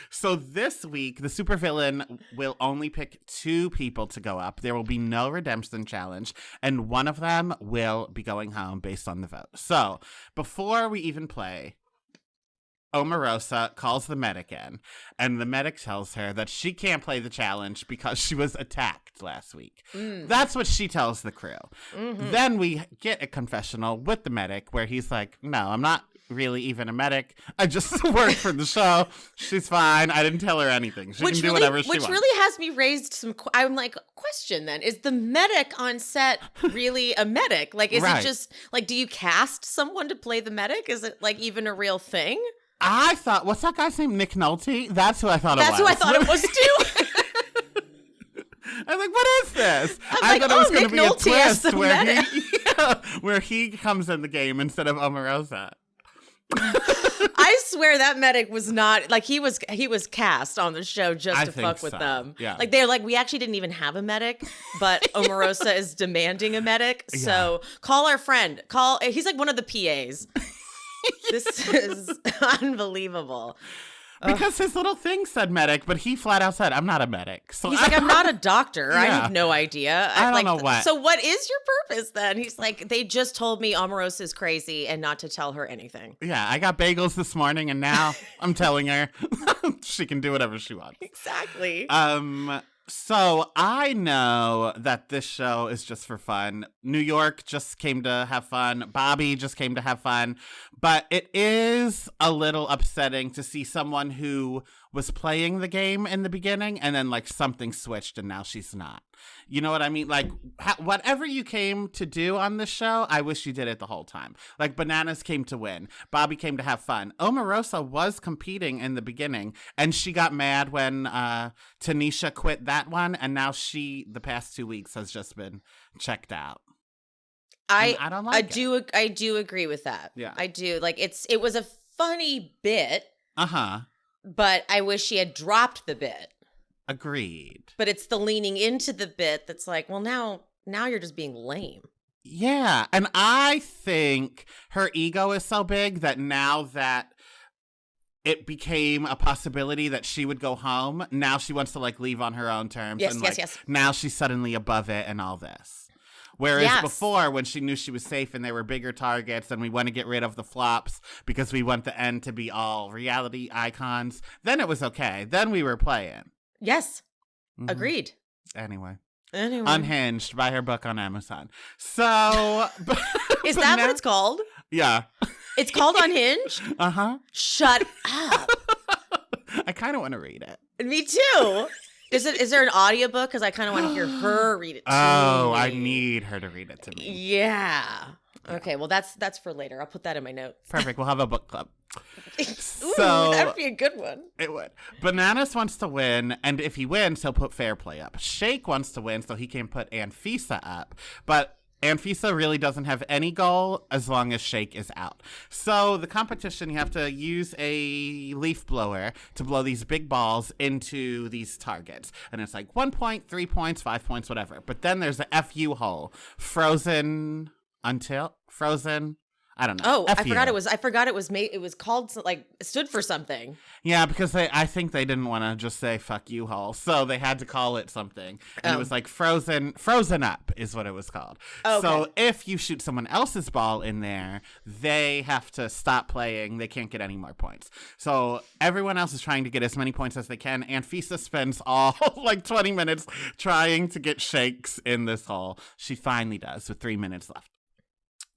B: So this week, the supervillain will only pick 2 people to go up. There will be no redemption challenge, and one of them will be going home based on the vote. So before we even play, Omarosa calls the medic in, and the medic tells her that she can't play the challenge because she was attacked last week. That's what she tells the crew. Mm-hmm. Then we get a confessional with the medic where he's like, no, I'm not really even a medic. I just work for the show. She's fine. I didn't tell her anything. She can do whatever she wants. Which
A: really has me raised some. I'm like, question then. Is the medic on set really a medic? Is it just do you cast someone to play the medic? Is it even a real thing?
B: I thought, what's that guy's name? Nick Nolte? That's who I thought it was.
A: That's who I thought it was too.
B: I'm like, what is this?
A: I thought it was going to be a twist
B: where he comes in the game instead of Omarosa.
A: I swear that medic was not like he was cast on the show just to fuck with them.
B: Yeah.
A: Like they're like, we actually didn't even have a medic, but Omarosa is demanding a medic. So call our friend. He's like one of the PAs. This is unbelievable.
B: Because his little thing said medic, but he flat out said, I'm not a medic. So
A: he's like, I'm not a doctor. I have no idea.
B: I don't know what.
A: So what is your purpose then? He's like, they just told me Omarosa is crazy and not to tell her anything.
B: Yeah, I got bagels this morning and now I'm telling her she can do whatever she wants.
A: Exactly.
B: So I know that this show is just for fun. New York just came to have fun. Bobby just came to have fun. But it is a little upsetting to see someone who was playing the game in the beginning and then like something switched and now she's not. You know what I mean? Like whatever you came to do on this show, I wish you did it the whole time. Like Bananas came to win. Bobby came to have fun. Omarosa was competing in the beginning and she got mad when Tanisha quit that one. And now the past 2 weeks has just been checked out. I don't like it.
A: I do agree with that.
B: Yeah.
A: I do. Like it was a funny bit.
B: Uh-huh.
A: But I wish she had dropped the bit.
B: Agreed.
A: But it's the leaning into the bit that's like, well, now you're just being lame.
B: Yeah. And I think her ego is so big that now that it became a possibility that she would go home, now she wants to like leave on her own terms.
A: Yes,
B: and,
A: yes,
B: like,
A: yes.
B: Now she's suddenly above it and all this. Whereas before, when she knew she was safe and there were bigger targets and we want to get rid of the flops because we want the end to be all reality icons, then it was okay. Then we were playing.
A: Yes. Mm-hmm. Agreed.
B: Anyway. Unhinged, buy her book on Amazon. So.
A: Is that what it's called?
B: Yeah.
A: It's called Unhinged?
B: Uh-huh.
A: Shut up.
B: I kind of want to read it.
A: Me too. Is there an audiobook? Because I kind of want to hear her read it to me.
B: Oh, I need her to read it to me.
A: Yeah. Okay, well, that's for later. I'll put that in my notes.
B: Perfect. We'll have a book club.
A: Ooh, that would be a good one.
B: It would. Bananas wants to win, and if he wins, he'll put Fair Play up. Shake wants to win, so he can put Anfisa up. But Anfisa really doesn't have any goal as long as Shake is out. So the competition, you have to use a leaf blower to blow these big balls into these targets. And it's like 1 point, 3 points, 5 points, whatever. But then there's a FU hole. Frozen. I don't know.
A: Oh, I forgot it was made. It was called like it stood for something.
B: Yeah, because I think they didn't want to just say "fuck you, hole," so they had to call it something, and it was like frozen up is what it was called. Oh, okay. So if you shoot someone else's ball in there, they have to stop playing. They can't get any more points. So everyone else is trying to get as many points as they can. And Fisa spends all like 20 minutes trying to get Shakes in this hole. She finally does with 3 minutes left.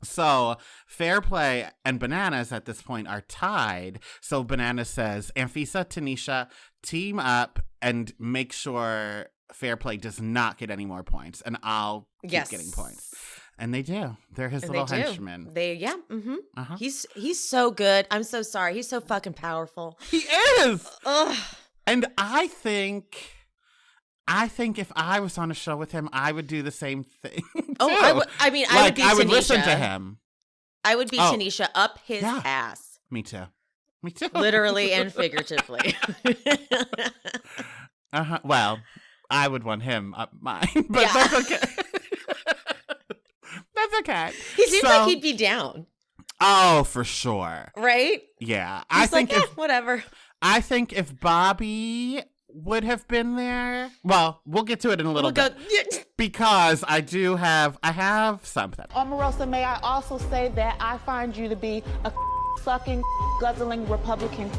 B: So Fair Play and Bananas at this point are tied. So Bananas says, Anfisa, Tanisha, team up and make sure Fair Play does not get any more points. And I'll keep getting points. And they do. They're his little henchmen.
A: Uh-huh. He's so good. I'm so sorry. He's so fucking powerful.
B: He is. Ugh. And I think if I was on a show with him, I would do the same thing.
A: Oh, I would be Tanisha.
B: I would listen to him.
A: I would be Tanisha up his ass.
B: Me too.
A: Literally and figuratively.
B: Uh-huh. Well, I would want him up mine, but that's okay. That's okay.
A: He seems like he'd be down.
B: Oh, for sure.
A: Right?
B: Yeah.
A: I think whatever.
B: I think if Bobby would have been there. Well, we'll get to it in a little bit. Because I have something.
C: Omarosa, may I also say that I find you to be a sucking, guzzling Republican.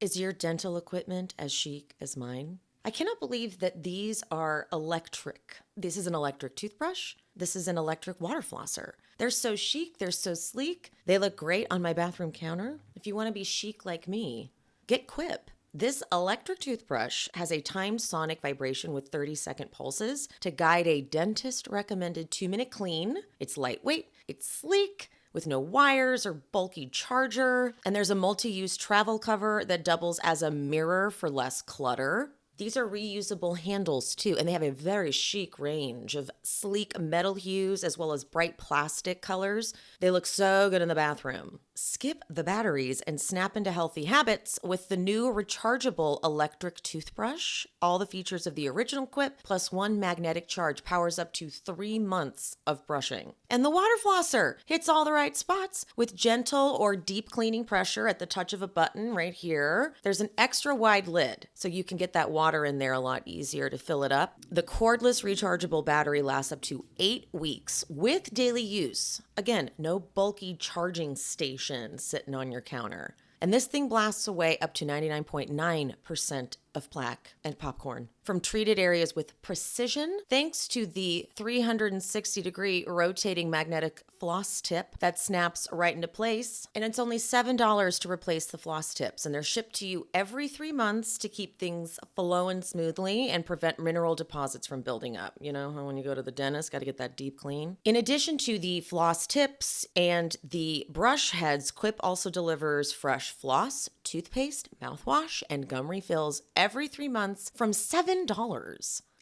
A: Is your dental equipment as chic as mine? I cannot believe that these are electric. This is an electric toothbrush. This is an electric water flosser. They're so chic. They're so sleek. They look great on my bathroom counter. If you want to be chic like me, get Quip. This electric toothbrush has a timed sonic vibration with 30-second pulses to guide a dentist-recommended 2-minute clean. It's lightweight, it's sleek, with no wires or bulky charger, and there's a multi-use travel cover that doubles as a mirror for less clutter. These are reusable handles too, and they have a very chic range of sleek metal hues as well as bright plastic colors. They look so good in the bathroom. Skip the batteries and snap into healthy habits with the new rechargeable electric toothbrush. All the features of the original Quip plus one magnetic charge powers up to 3 months of brushing. And the water flosser hits all the right spots with gentle or deep cleaning pressure at the touch of a button right here. There's an extra wide lid so you can get that water in there a lot easier to fill it up. The cordless rechargeable battery lasts up to 8 weeks with daily use. Again, no bulky charging station sitting on your counter. And this thing blasts away up to 99.9% of plaque and popcorn from treated areas with precision, thanks to the 360-degree rotating magnetic floss tip that snaps right into place. And it's only $7 to replace the floss tips, and they're shipped to you every 3 months to keep things flowing smoothly and prevent mineral deposits from building up. You know how when you go to the dentist, got to get that deep clean. In addition to the floss tips and the brush heads, Quip also delivers fresh floss, toothpaste, mouthwash, and gum refills every 3 months from $7.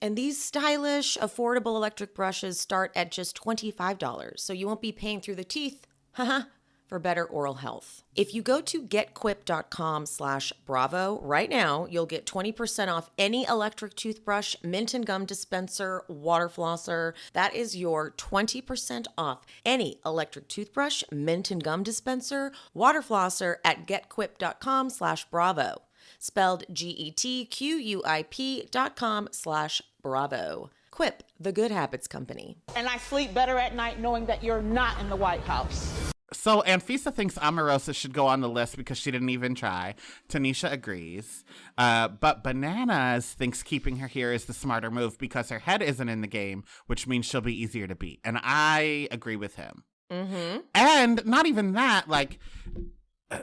A: And these stylish, affordable electric brushes start at just $25, so you won't be paying through the teeth, for better oral health. If you go to getquip.com/bravo right now, you'll get 20% off any electric toothbrush, mint and gum dispenser, water flosser. That is your 20% off any electric toothbrush, mint and gum dispenser, water flosser at getquip.com/bravo. Spelled GETQUIP.com/bravo. Quip, the good habits company.
C: And I sleep better at night knowing that you're not in the White House.
B: So Anfisa thinks Omarosa should go on the list because she didn't even try. Tanisha agrees. But Bananas thinks keeping her here is the smarter move because her head isn't in the game, which means she'll be easier to beat. And I agree with him. Mm-hmm. And not even that, like,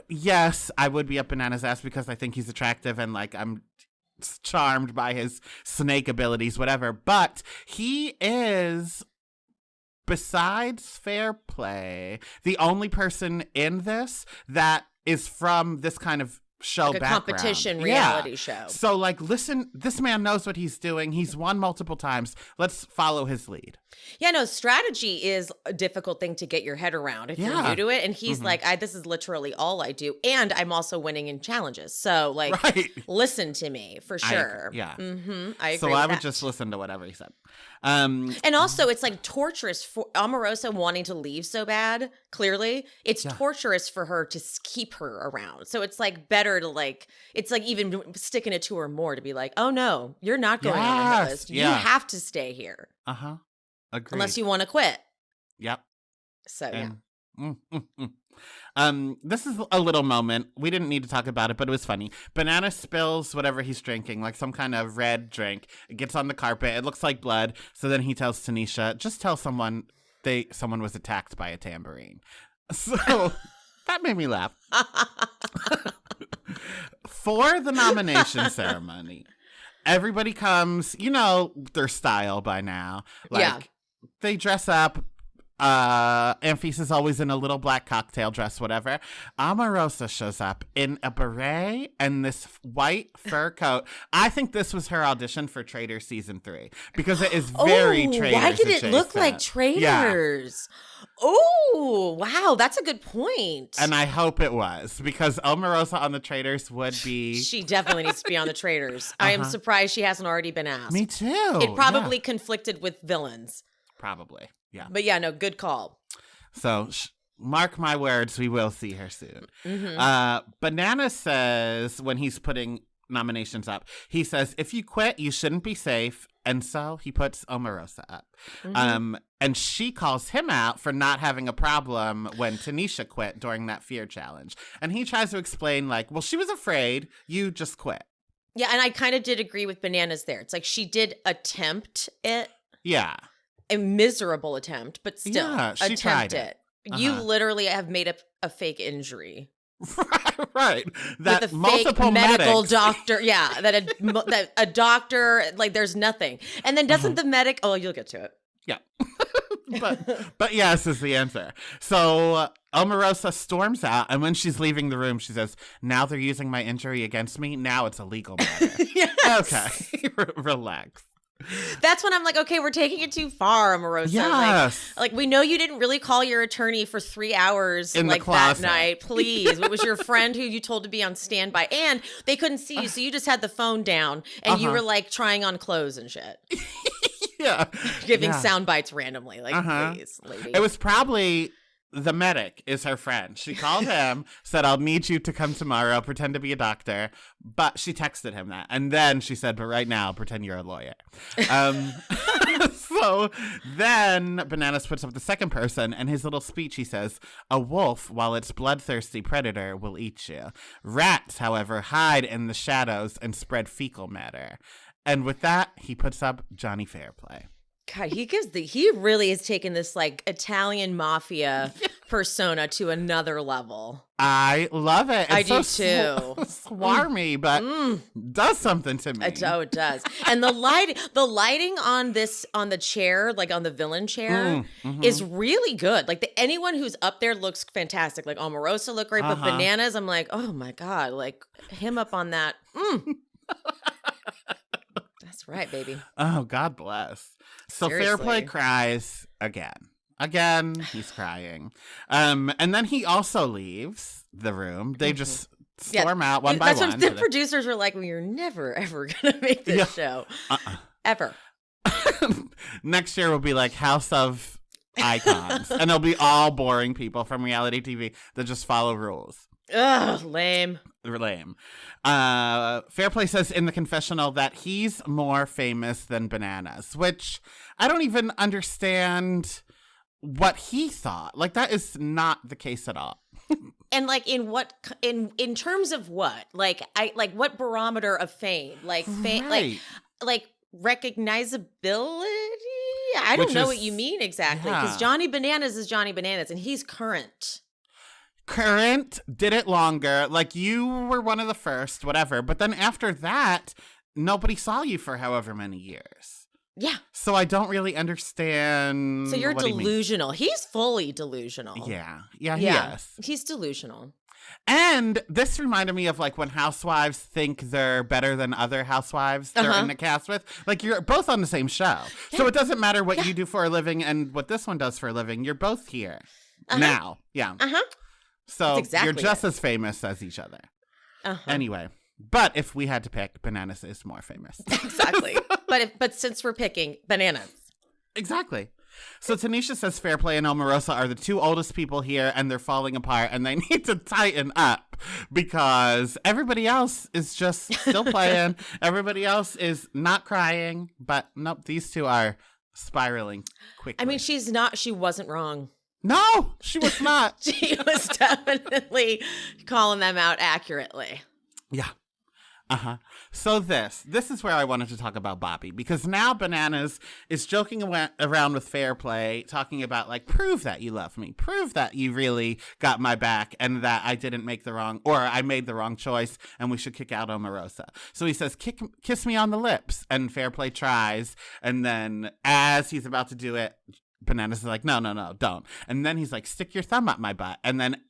B: yes, I would be up Bananas' ass because I think he's attractive and, like, I'm charmed by his snake abilities, whatever. But he is, besides Fair Play, the only person in this that is from this kind of show
A: like a
B: background.
A: Competition reality show.
B: So, like, listen, this man knows what he's doing. He's won multiple times. Let's follow his lead.
A: Yeah, no, strategy is a difficult thing to get your head around if you're new to it. And he's like, this is literally all I do. And I'm also winning in challenges. So, like, listen to me for sure.
B: I
A: agree
B: So
A: with
B: I would
A: that.
B: just listen to whatever he said.
A: And also, it's like torturous for Omarosa wanting to leave so bad. Clearly, it's torturous for her to keep her around. So it's like better to like, it's like even sticking it to her more to be like, oh no, you're not going on the list. You have to stay here.
B: Agreed.
A: Unless you want to quit.
B: Yep.
A: So
B: this is a little moment. We didn't need to talk about it, but it was funny. Banana spills whatever he's drinking, like some kind of red drink. It gets on the carpet. It looks like blood. So then he tells Tanisha, just tell someone someone was attacked by a tambourine. So that made me laugh. For the nomination ceremony, everybody comes, you know their style by now. Like, they dress up. Anfisa's always in a little black cocktail dress, whatever. Omarosa shows up in a beret and this white fur coat. I think this was her audition for Traitors season 3 because it is very Traitors.
A: Why did it look like Traitors? Oh, wow, that's a good point.
B: And I hope it was because Omarosa on the Traitors would be.
A: She definitely needs to be on the Traitors. I am surprised she hasn't already been asked.
B: Me too.
A: It probably conflicted with villains.
B: Probably. Yeah.
A: But yeah, no, good call.
B: So mark my words, we will see her soon. Banana says when he's putting nominations up, he says, if you quit, you shouldn't be safe. And so he puts Omarosa up. And she calls him out for not having a problem when Tanisha quit during that fear challenge. And he tries to explain, like, well, she was afraid. You just quit.
A: Yeah, and I kind of did agree with Bananas there. It's like she did attempt it.
B: Yeah.
A: A miserable attempt, but still
B: she tried
A: it. You literally have made up a fake injury.
B: Right. That
A: with a
B: multiple
A: fake medical
B: medics.
A: doctor. Yeah. That a doctor, like, there's nothing. And then doesn't the medic, you'll get to it.
B: Yeah. but yes is the answer. So Omarosa storms out, and when she's leaving the room, she says, now they're using my injury against me. Now it's a legal matter.
A: Yes.
B: Okay. Relax.
A: That's when I'm like, okay, we're taking it too far, Omarosa.
B: Yes.
A: Like we know you didn't really call your attorney for 3 hours
B: In the
A: like that
B: closet.
A: night. Please. It was your friend who you told to be on standby. And they couldn't see you, so you just had the phone down and you were like trying on clothes and shit.
B: Yeah.
A: Giving sound bites randomly. Like, please, lady.
B: It was probably the medic is her friend. She called him, said, I'll need you to come tomorrow, pretend to be a doctor. But she texted him that. And then she said, but right now, pretend you're a lawyer. So then Bananas puts up the second person, and his little speech, he says, a wolf, while its bloodthirsty predator, will eat you. Rats, however, hide in the shadows and spread fecal matter. And with that, he puts up Johnny Fairplay.
A: God, he really has taken this like Italian mafia persona to another level.
B: I love it. It's
A: I do
B: so
A: too.
B: Swarmy, but does something to me.
A: It does. And the lighting on the chair, like on the villain chair, is really good. Like anyone who's up there looks fantastic. Like Omarosa looked great, but Bananas, I'm like, oh my God, like him up on that. That's right, baby.
B: Oh, God bless. So
A: Seriously.
B: Fairplay cries again. Again, he's crying. And then he also leaves the room. They just storm out one by one.
A: That's when the producers were like, well, you're never, ever going to make this show. Ever.
B: Next year will be like House of Icons. And it'll be all boring people from reality TV that just follow rules.
A: Ugh, lame.
B: Lame. Fairplay says in the confessional that he's more famous than Bananas, which I don't even understand what he thought. Like, that is not the case at all.
A: And like in terms of what? Like what barometer of fame? Like fame,
B: Right.
A: like recognizability? I don't know what you mean exactly, because Johnny Bananas is Johnny Bananas and he's current.
B: Current, did it longer, like you were one of the first, whatever. But then after that, nobody saw you for however many years.
A: Yeah.
B: So I don't really understand.
A: So you're
B: what
A: delusional. He's fully delusional.
B: Yeah, he is.
A: He's delusional.
B: And this reminded me of like when housewives think they're better than other housewives they're in the cast with. Like you're both on the same show. Yeah. So it doesn't matter what you do for a living and what this one does for a living. You're both here now. Yeah. So you're just as famous as each other. Anyway, but if we had to pick, Bananas is more famous.
A: Exactly. But since we're picking Bananas.
B: Exactly. So Tanisha says Fairplay and Omarosa are the two oldest people here and they're falling apart and they need to tighten up because everybody else is just still playing. Everybody else is not crying. But nope, these two are spiraling quickly.
A: I mean, she wasn't wrong.
B: No, she was not.
A: She was definitely calling them out accurately.
B: Yeah. So this is where I wanted to talk about Bobby, because now Bananas is joking around with Fairplay, talking about like, prove that you love me, prove that you really got my back and that I didn't make I made the wrong choice and we should kick out Omarosa. So he says, kiss me on the lips, and Fairplay tries, and then as he's about to do it, Bananas is like, no, don't. And then he's like, stick your thumb up my butt. And then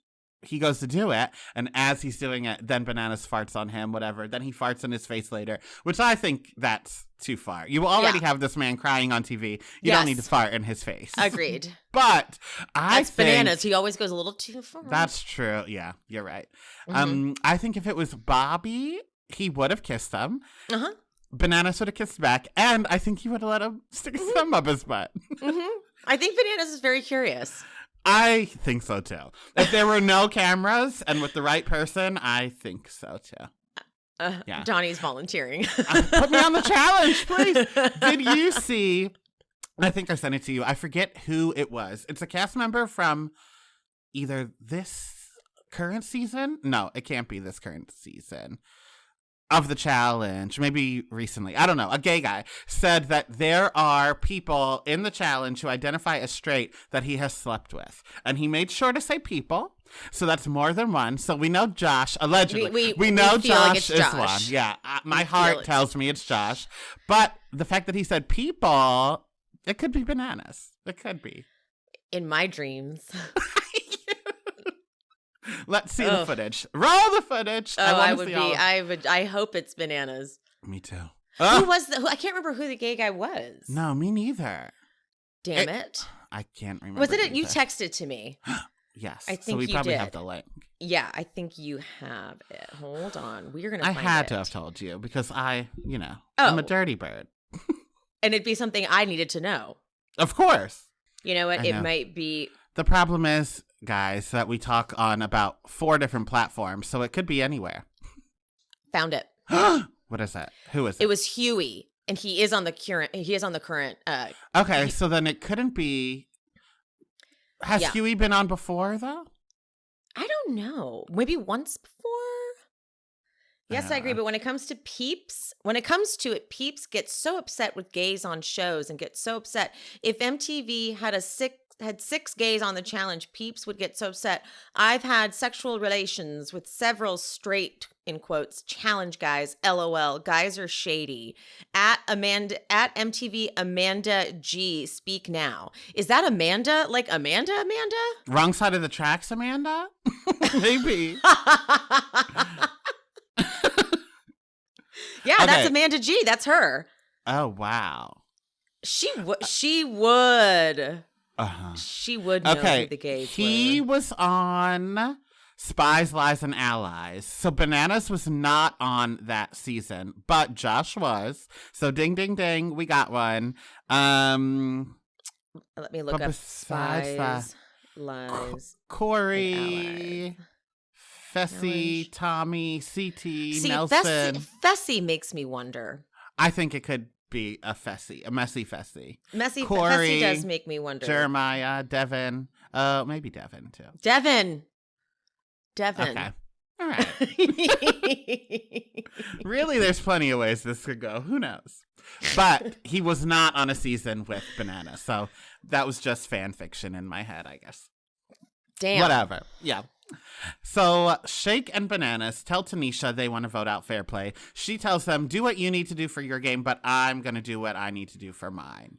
B: he goes to do it. And as he's doing it, then Bananas farts on him, whatever. Then he farts in his face later, which I think that's too far. You already have this man crying on TV. You don't need to fart in his face.
A: Agreed.
B: But I think
A: Bananas. He always goes a little too far.
B: That's true. Yeah, you're right. I think if it was Bobby, he would have kissed him. Bananas would have kissed back. And I think he would have let him stick his thumb up his butt.
A: I think Bananas is very curious.
B: I think so, too. If there were no cameras and with the right person, I think so, too.
A: Donnie's volunteering.
B: Put me on the challenge, please. Did you see, I think I sent it to you, I forget who it was. It's a cast member from either this current season. No, it can't be this current season of the challenge, maybe recently, I don't know, a gay guy said that there are people in the challenge who identify as straight that he has slept with, and he made sure to say people, so that's more than one. So we know Josh, allegedly. We know Josh is one. Yeah, my heart tells me it's Josh, but the fact that he said people, it could be Bananas. It could be.
A: In my dreams.
B: Let's see the footage. Roll the footage.
A: I hope it's Bananas.
B: Me too.
A: Who was I can't remember who the gay guy was.
B: No, me neither.
A: Damn it.
B: I can't remember.
A: Was it? You
B: either.
A: texted to me.
B: Yes.
A: I think
B: so we
A: you
B: probably
A: did.
B: have the link.
A: Yeah, I think you have it. Hold on. We're going to
B: I
A: find
B: had
A: it.
B: to have told you because I'm a dirty bird.
A: And it'd be something I needed to know.
B: Of course.
A: You know what?
B: I
A: It
B: know.
A: might be.
B: The problem is, guys, that we talk on about 4 different platforms, so it could be anywhere.
A: Found it.
B: What is that? Who is it?
A: It was Huey, and he is on the current.
B: Okay, so then it couldn't be. Has
A: Yeah.
B: Huey been on before though?
A: I don't know. Maybe once before. Yes, I agree. But when it comes to Peeps, Peeps gets so upset with gays on shows and gets so upset. If MTV had had 6 gays on the challenge, Peeps would get so upset. I've had sexual relations with several straight, in quotes, challenge guys. LOL. Guys are shady. At MTV Amanda G. Speak now. Is that Amanda? Like Amanda?
B: Wrong side of the tracks, Amanda? Maybe.
A: Yeah,
B: Okay.
A: that's Amanda G. That's her.
B: Oh, wow.
A: She would.
B: Uh-huh.
A: She would know
B: Okay,
A: who the gays
B: he
A: were.
B: was on Spies, Lies, and Allies. So Bananas was not on that season, but Josh was. So ding, ding, ding, we got one.
A: Let me look
B: but
A: up
B: besides
A: Spies, Lies.
B: Corey, Fessy,
A: Challenge.
B: Tommy, CT,
A: See,
B: Nelson.
A: Fessy makes me wonder.
B: I think it could be a messy Fessy. Corey,
A: Fessy does make me wonder.
B: Jeremiah, Devin. Maybe Devin too.
A: Devin.
B: Okay. All right. Really, there's plenty of ways this could go. Who knows? But he was not on a season with Banana, so that was just fan fiction in my head, I guess.
A: Damn.
B: Whatever. Yeah. So Shake and Bananas tell Tanisha they want to vote out Fair Play. She tells them, do what you need to do for your game, but I'm going to do what I need to do for mine,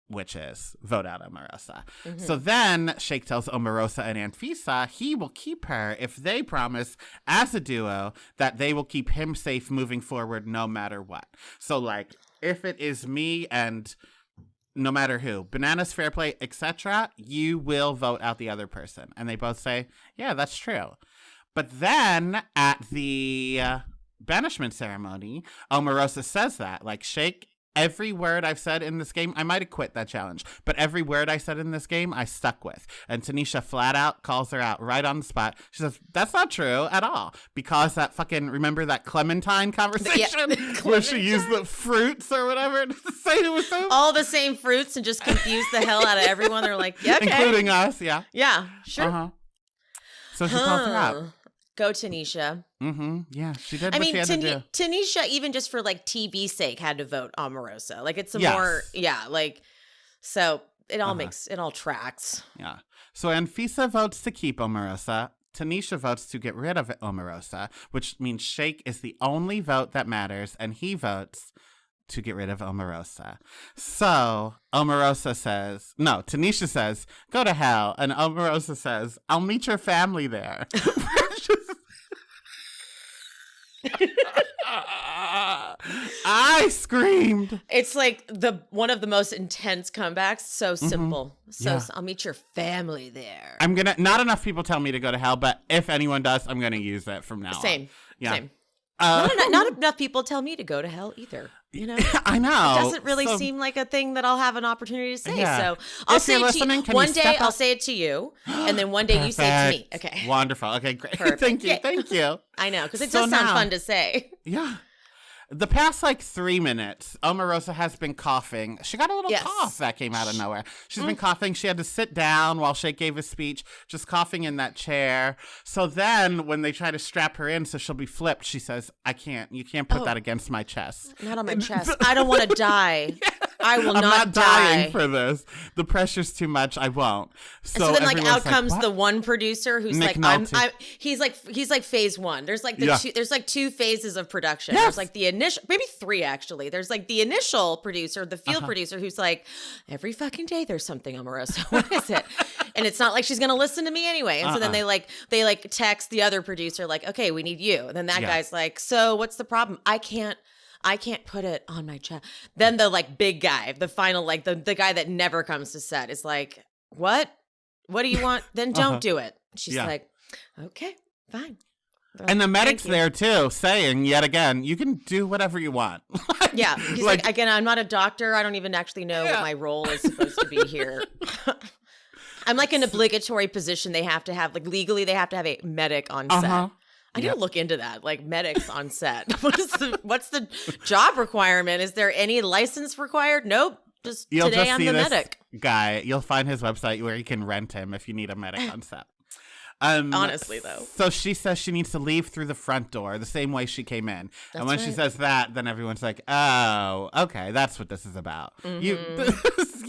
B: which is vote out Omarosa.
A: Mm-hmm.
B: So then Shake tells Omarosa and Anfisa he will keep her if they promise as a duo that they will keep him safe moving forward no matter what. So like if it is me and no matter who, Bananas, Fair Play, etc., you will vote out the other person. And they both say, yeah, that's true. But then at the banishment ceremony, Omarosa says that, like, Shake, every word I've said in this game, I might have quit that challenge, but every word I said in this game, I stuck with. And Tanisha flat out calls her out right on the spot. She says, that's not true at all. Because that fucking, remember that Clementine conversation where she used the fruits or whatever to say it was so?
A: All the same fruits and just confuse the hell out of everyone. They're like, yeah, okay.
B: Including us, yeah.
A: Yeah, sure.
B: Uh-huh. So she calls her out.
A: Go Tanisha.
B: Mm-hmm. Yeah, she did
A: I
B: what
A: mean,
B: she had to do.
A: Tanisha, even just for like TV's sake, had to vote Omarosa. Like it's
B: Yes.
A: like, so it all it all tracks.
B: Yeah. So Anfisa votes to keep Omarosa. Tanisha votes to get rid of Omarosa, which means Shake is the only vote that matters, and he votes to get rid of Omarosa. So Tanisha says, go to hell. And Omarosa says, I'll meet your family there. I screamed.
A: It's like one of the most intense comebacks. So simple. So
B: Yeah.
A: I'll meet your family there.
B: Not enough people tell me to go to hell, but if anyone does, I'm gonna use it from now on.
A: Same.
B: Yeah.
A: Same. Not enough people tell me to go to hell either. You know,
B: I know.
A: it doesn't really seem like a thing that I'll have an opportunity to say.
B: Yeah.
A: So I'll
B: If
A: say
B: you're
A: it to
B: listening,
A: you.
B: can
A: One
B: you
A: day
B: step
A: I'll
B: up?
A: say it to you, and then one day you say it to me.
B: Perfect.
A: Okay.
B: Wonderful. Okay, great.
A: Perfect.
B: Thank you.
A: Yeah.
B: Thank you.
A: I know, because it
B: So
A: does sound
B: now-
A: fun to say.
B: Yeah. The past 3 minutes, Omarosa has been coughing. She got a little
A: Yes.
B: cough that came out of nowhere. She's been coughing. She had to sit down while Shake gave a speech, just coughing in that chair. So then when they try to strap her in so she'll be flipped, she says, I can't. You can't put that against my chest.
A: Not on my chest. I don't want to die. I will
B: I'm not dying
A: die.
B: for this. The pressure's too much. I won't.
A: So then,
B: everyone's
A: out comes
B: "What?"
A: the one producer who's
B: Nick
A: like,
B: Nolte.
A: he's like phase one. There's like there's like 2 phases of production.
B: Yes.
A: There's like the initial, maybe 3 actually. There's like the initial producer, the field producer, who's like, every fucking day there's something, Omarosa. What is it? And it's not like she's gonna listen to me anyway. And so then they text the other producer like, okay, we need you. And then that guy's like, so what's the problem? I can't I can't put it on my chest. Then the like big guy, the final, like the guy that never comes to set is like, what? What do you want? Then don't do it. She's like, okay, fine.
B: And the medic's there too, saying yet again, you can do whatever you want.
A: Yeah. He's like, again, I'm not a doctor. I don't even actually know what my role is supposed to be here. I'm like an obligatory position. They have to have, like legally, they have to have a medic on set. I need to look into that, like medics on set. What's the job requirement? Is there any license required? Nope.
B: You'll
A: today
B: just
A: I'm
B: see
A: the
B: this
A: medic.
B: Guy, you'll find his website where you can rent him if you need a medic on set.
A: Honestly, though.
B: So she says she needs to leave through the front door the same way she came in. And when she says that, then everyone's like, oh, okay, that's what this is about. You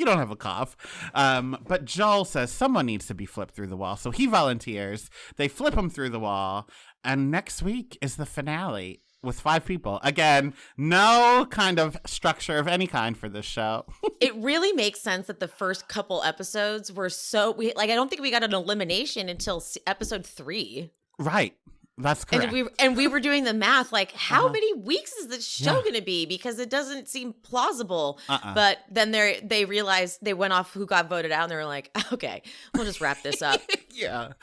B: don't have a cough. But Joel says someone needs to be flipped through the wall. So he volunteers. They flip him through the wall. And next week is the finale with 5 people. Again, no kind of structure of any kind for this show.
A: It really makes sense that the first couple episodes were I don't think we got an elimination until episode 3.
B: Right. That's correct.
A: And we were doing the math, like, how many weeks is this show going to be? Because it doesn't seem plausible. But then they realized, they went off who got voted out, and they were like, okay, we'll just wrap this up.
B: Yeah.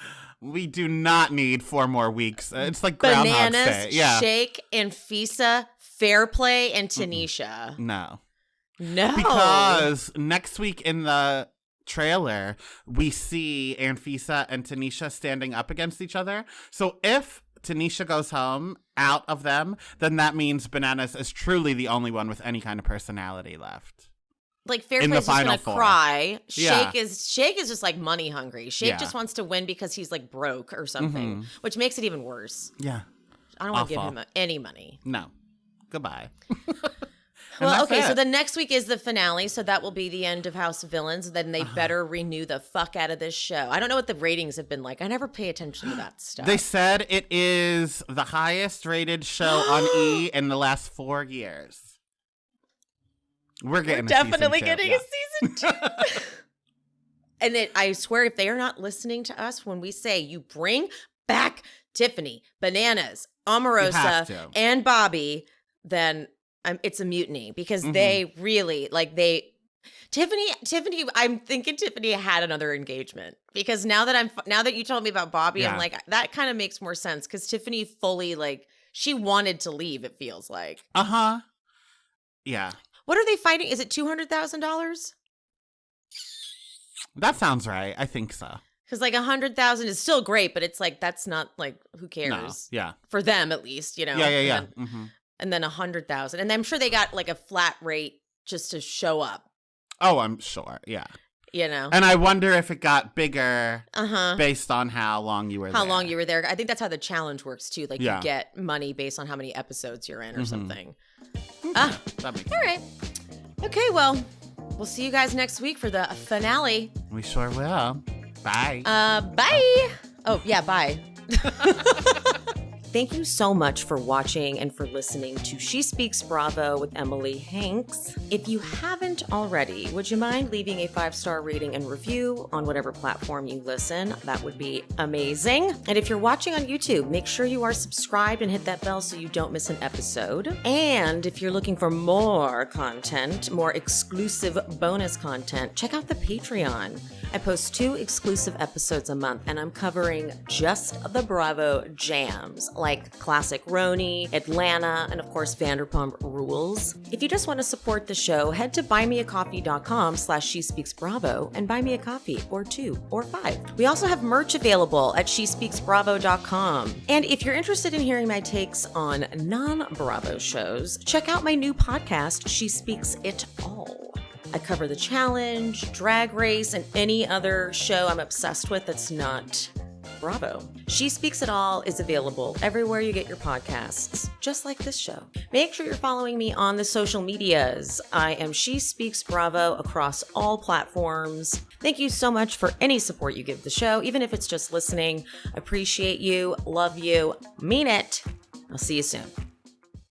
B: We do not need 4 more weeks. It's like Groundhog Day. Yeah.
A: Shake, Anfisa, Fairplay, and Tanisha.
B: No.
A: No.
B: Because next week in the trailer, we see Anfisa and Tanisha standing up against each other. So if Tanisha goes home out of them, then that means Bananas is truly the only one with any kind of personality left.
A: Like Fairplay's just gonna cry. Shake is just like money hungry. Shake just wants to win because he's like broke or something, which makes it even worse.
B: Yeah.
A: I don't want to give him any money.
B: No. Goodbye.
A: Well, okay, so the next week is the finale, so that will be the end of House of Villains. Then they better renew the fuck out of this show. I don't know what the ratings have been like. I never pay attention to that stuff.
B: They said it is the highest rated show on E in the last 4 years. We're
A: definitely getting a season 2. And I swear, if they are not listening to us when we say you bring back Tiffany, Bananas, Omarosa, and Bobby, then it's a mutiny, because they really Tiffany. I'm thinking Tiffany had another engagement, because now that you told me about Bobby, I'm like, that kind of makes more sense, because Tiffany fully she wanted to leave. It feels like.
B: Yeah.
A: What are they fighting? Is it $200,000?
B: That sounds right. I think so.
A: Because 100,000 is still great, but it's like, that's not who cares?
B: No. Yeah.
A: For them, at least,
B: Yeah.
A: And then 100,000, and I'm sure they got a flat rate just to show up.
B: Oh, I'm sure. Yeah.
A: And
B: I wonder if it got bigger based on how long you were there.
A: How long you were there. I think that's how the challenge works too. You get money based on how many episodes you're in or something.
B: That makes sense.
A: All right. Okay, well, we'll see you guys next week for the finale.
B: We sure will. Bye.
A: Bye. Oh, yeah, bye. Thank you so much for watching and for listening to She Speaks Bravo with Emily Hanks. If you haven't already, would you mind leaving a 5-star rating and review on whatever platform you listen? That would be amazing. And if you're watching on YouTube, make sure you are subscribed and hit that bell so you don't miss an episode. And if you're looking for more content, more exclusive bonus content, check out the Patreon. I post 2 exclusive episodes a month, and I'm covering just the Bravo jams, like Classic Roni, Atlanta, and of course Vanderpump Rules. If you just want to support the show, head to buymeacoffee.com/SheSpeaksBravo and buy me a coffee, or 2 or 5. We also have merch available at SheSpeaksBravo.com. And if you're interested in hearing my takes on non-Bravo shows, check out my new podcast, She Speaks It All. I cover The Challenge, Drag Race, and any other show I'm obsessed with that's not Bravo. She Speaks It All is available everywhere you get your podcasts, just like this show. Make sure you're following me on the social medias. I am She Speaks Bravo across all platforms. Thank you so much for any support you give the show, even if it's just listening. Appreciate you, love you, mean it. I'll see you soon.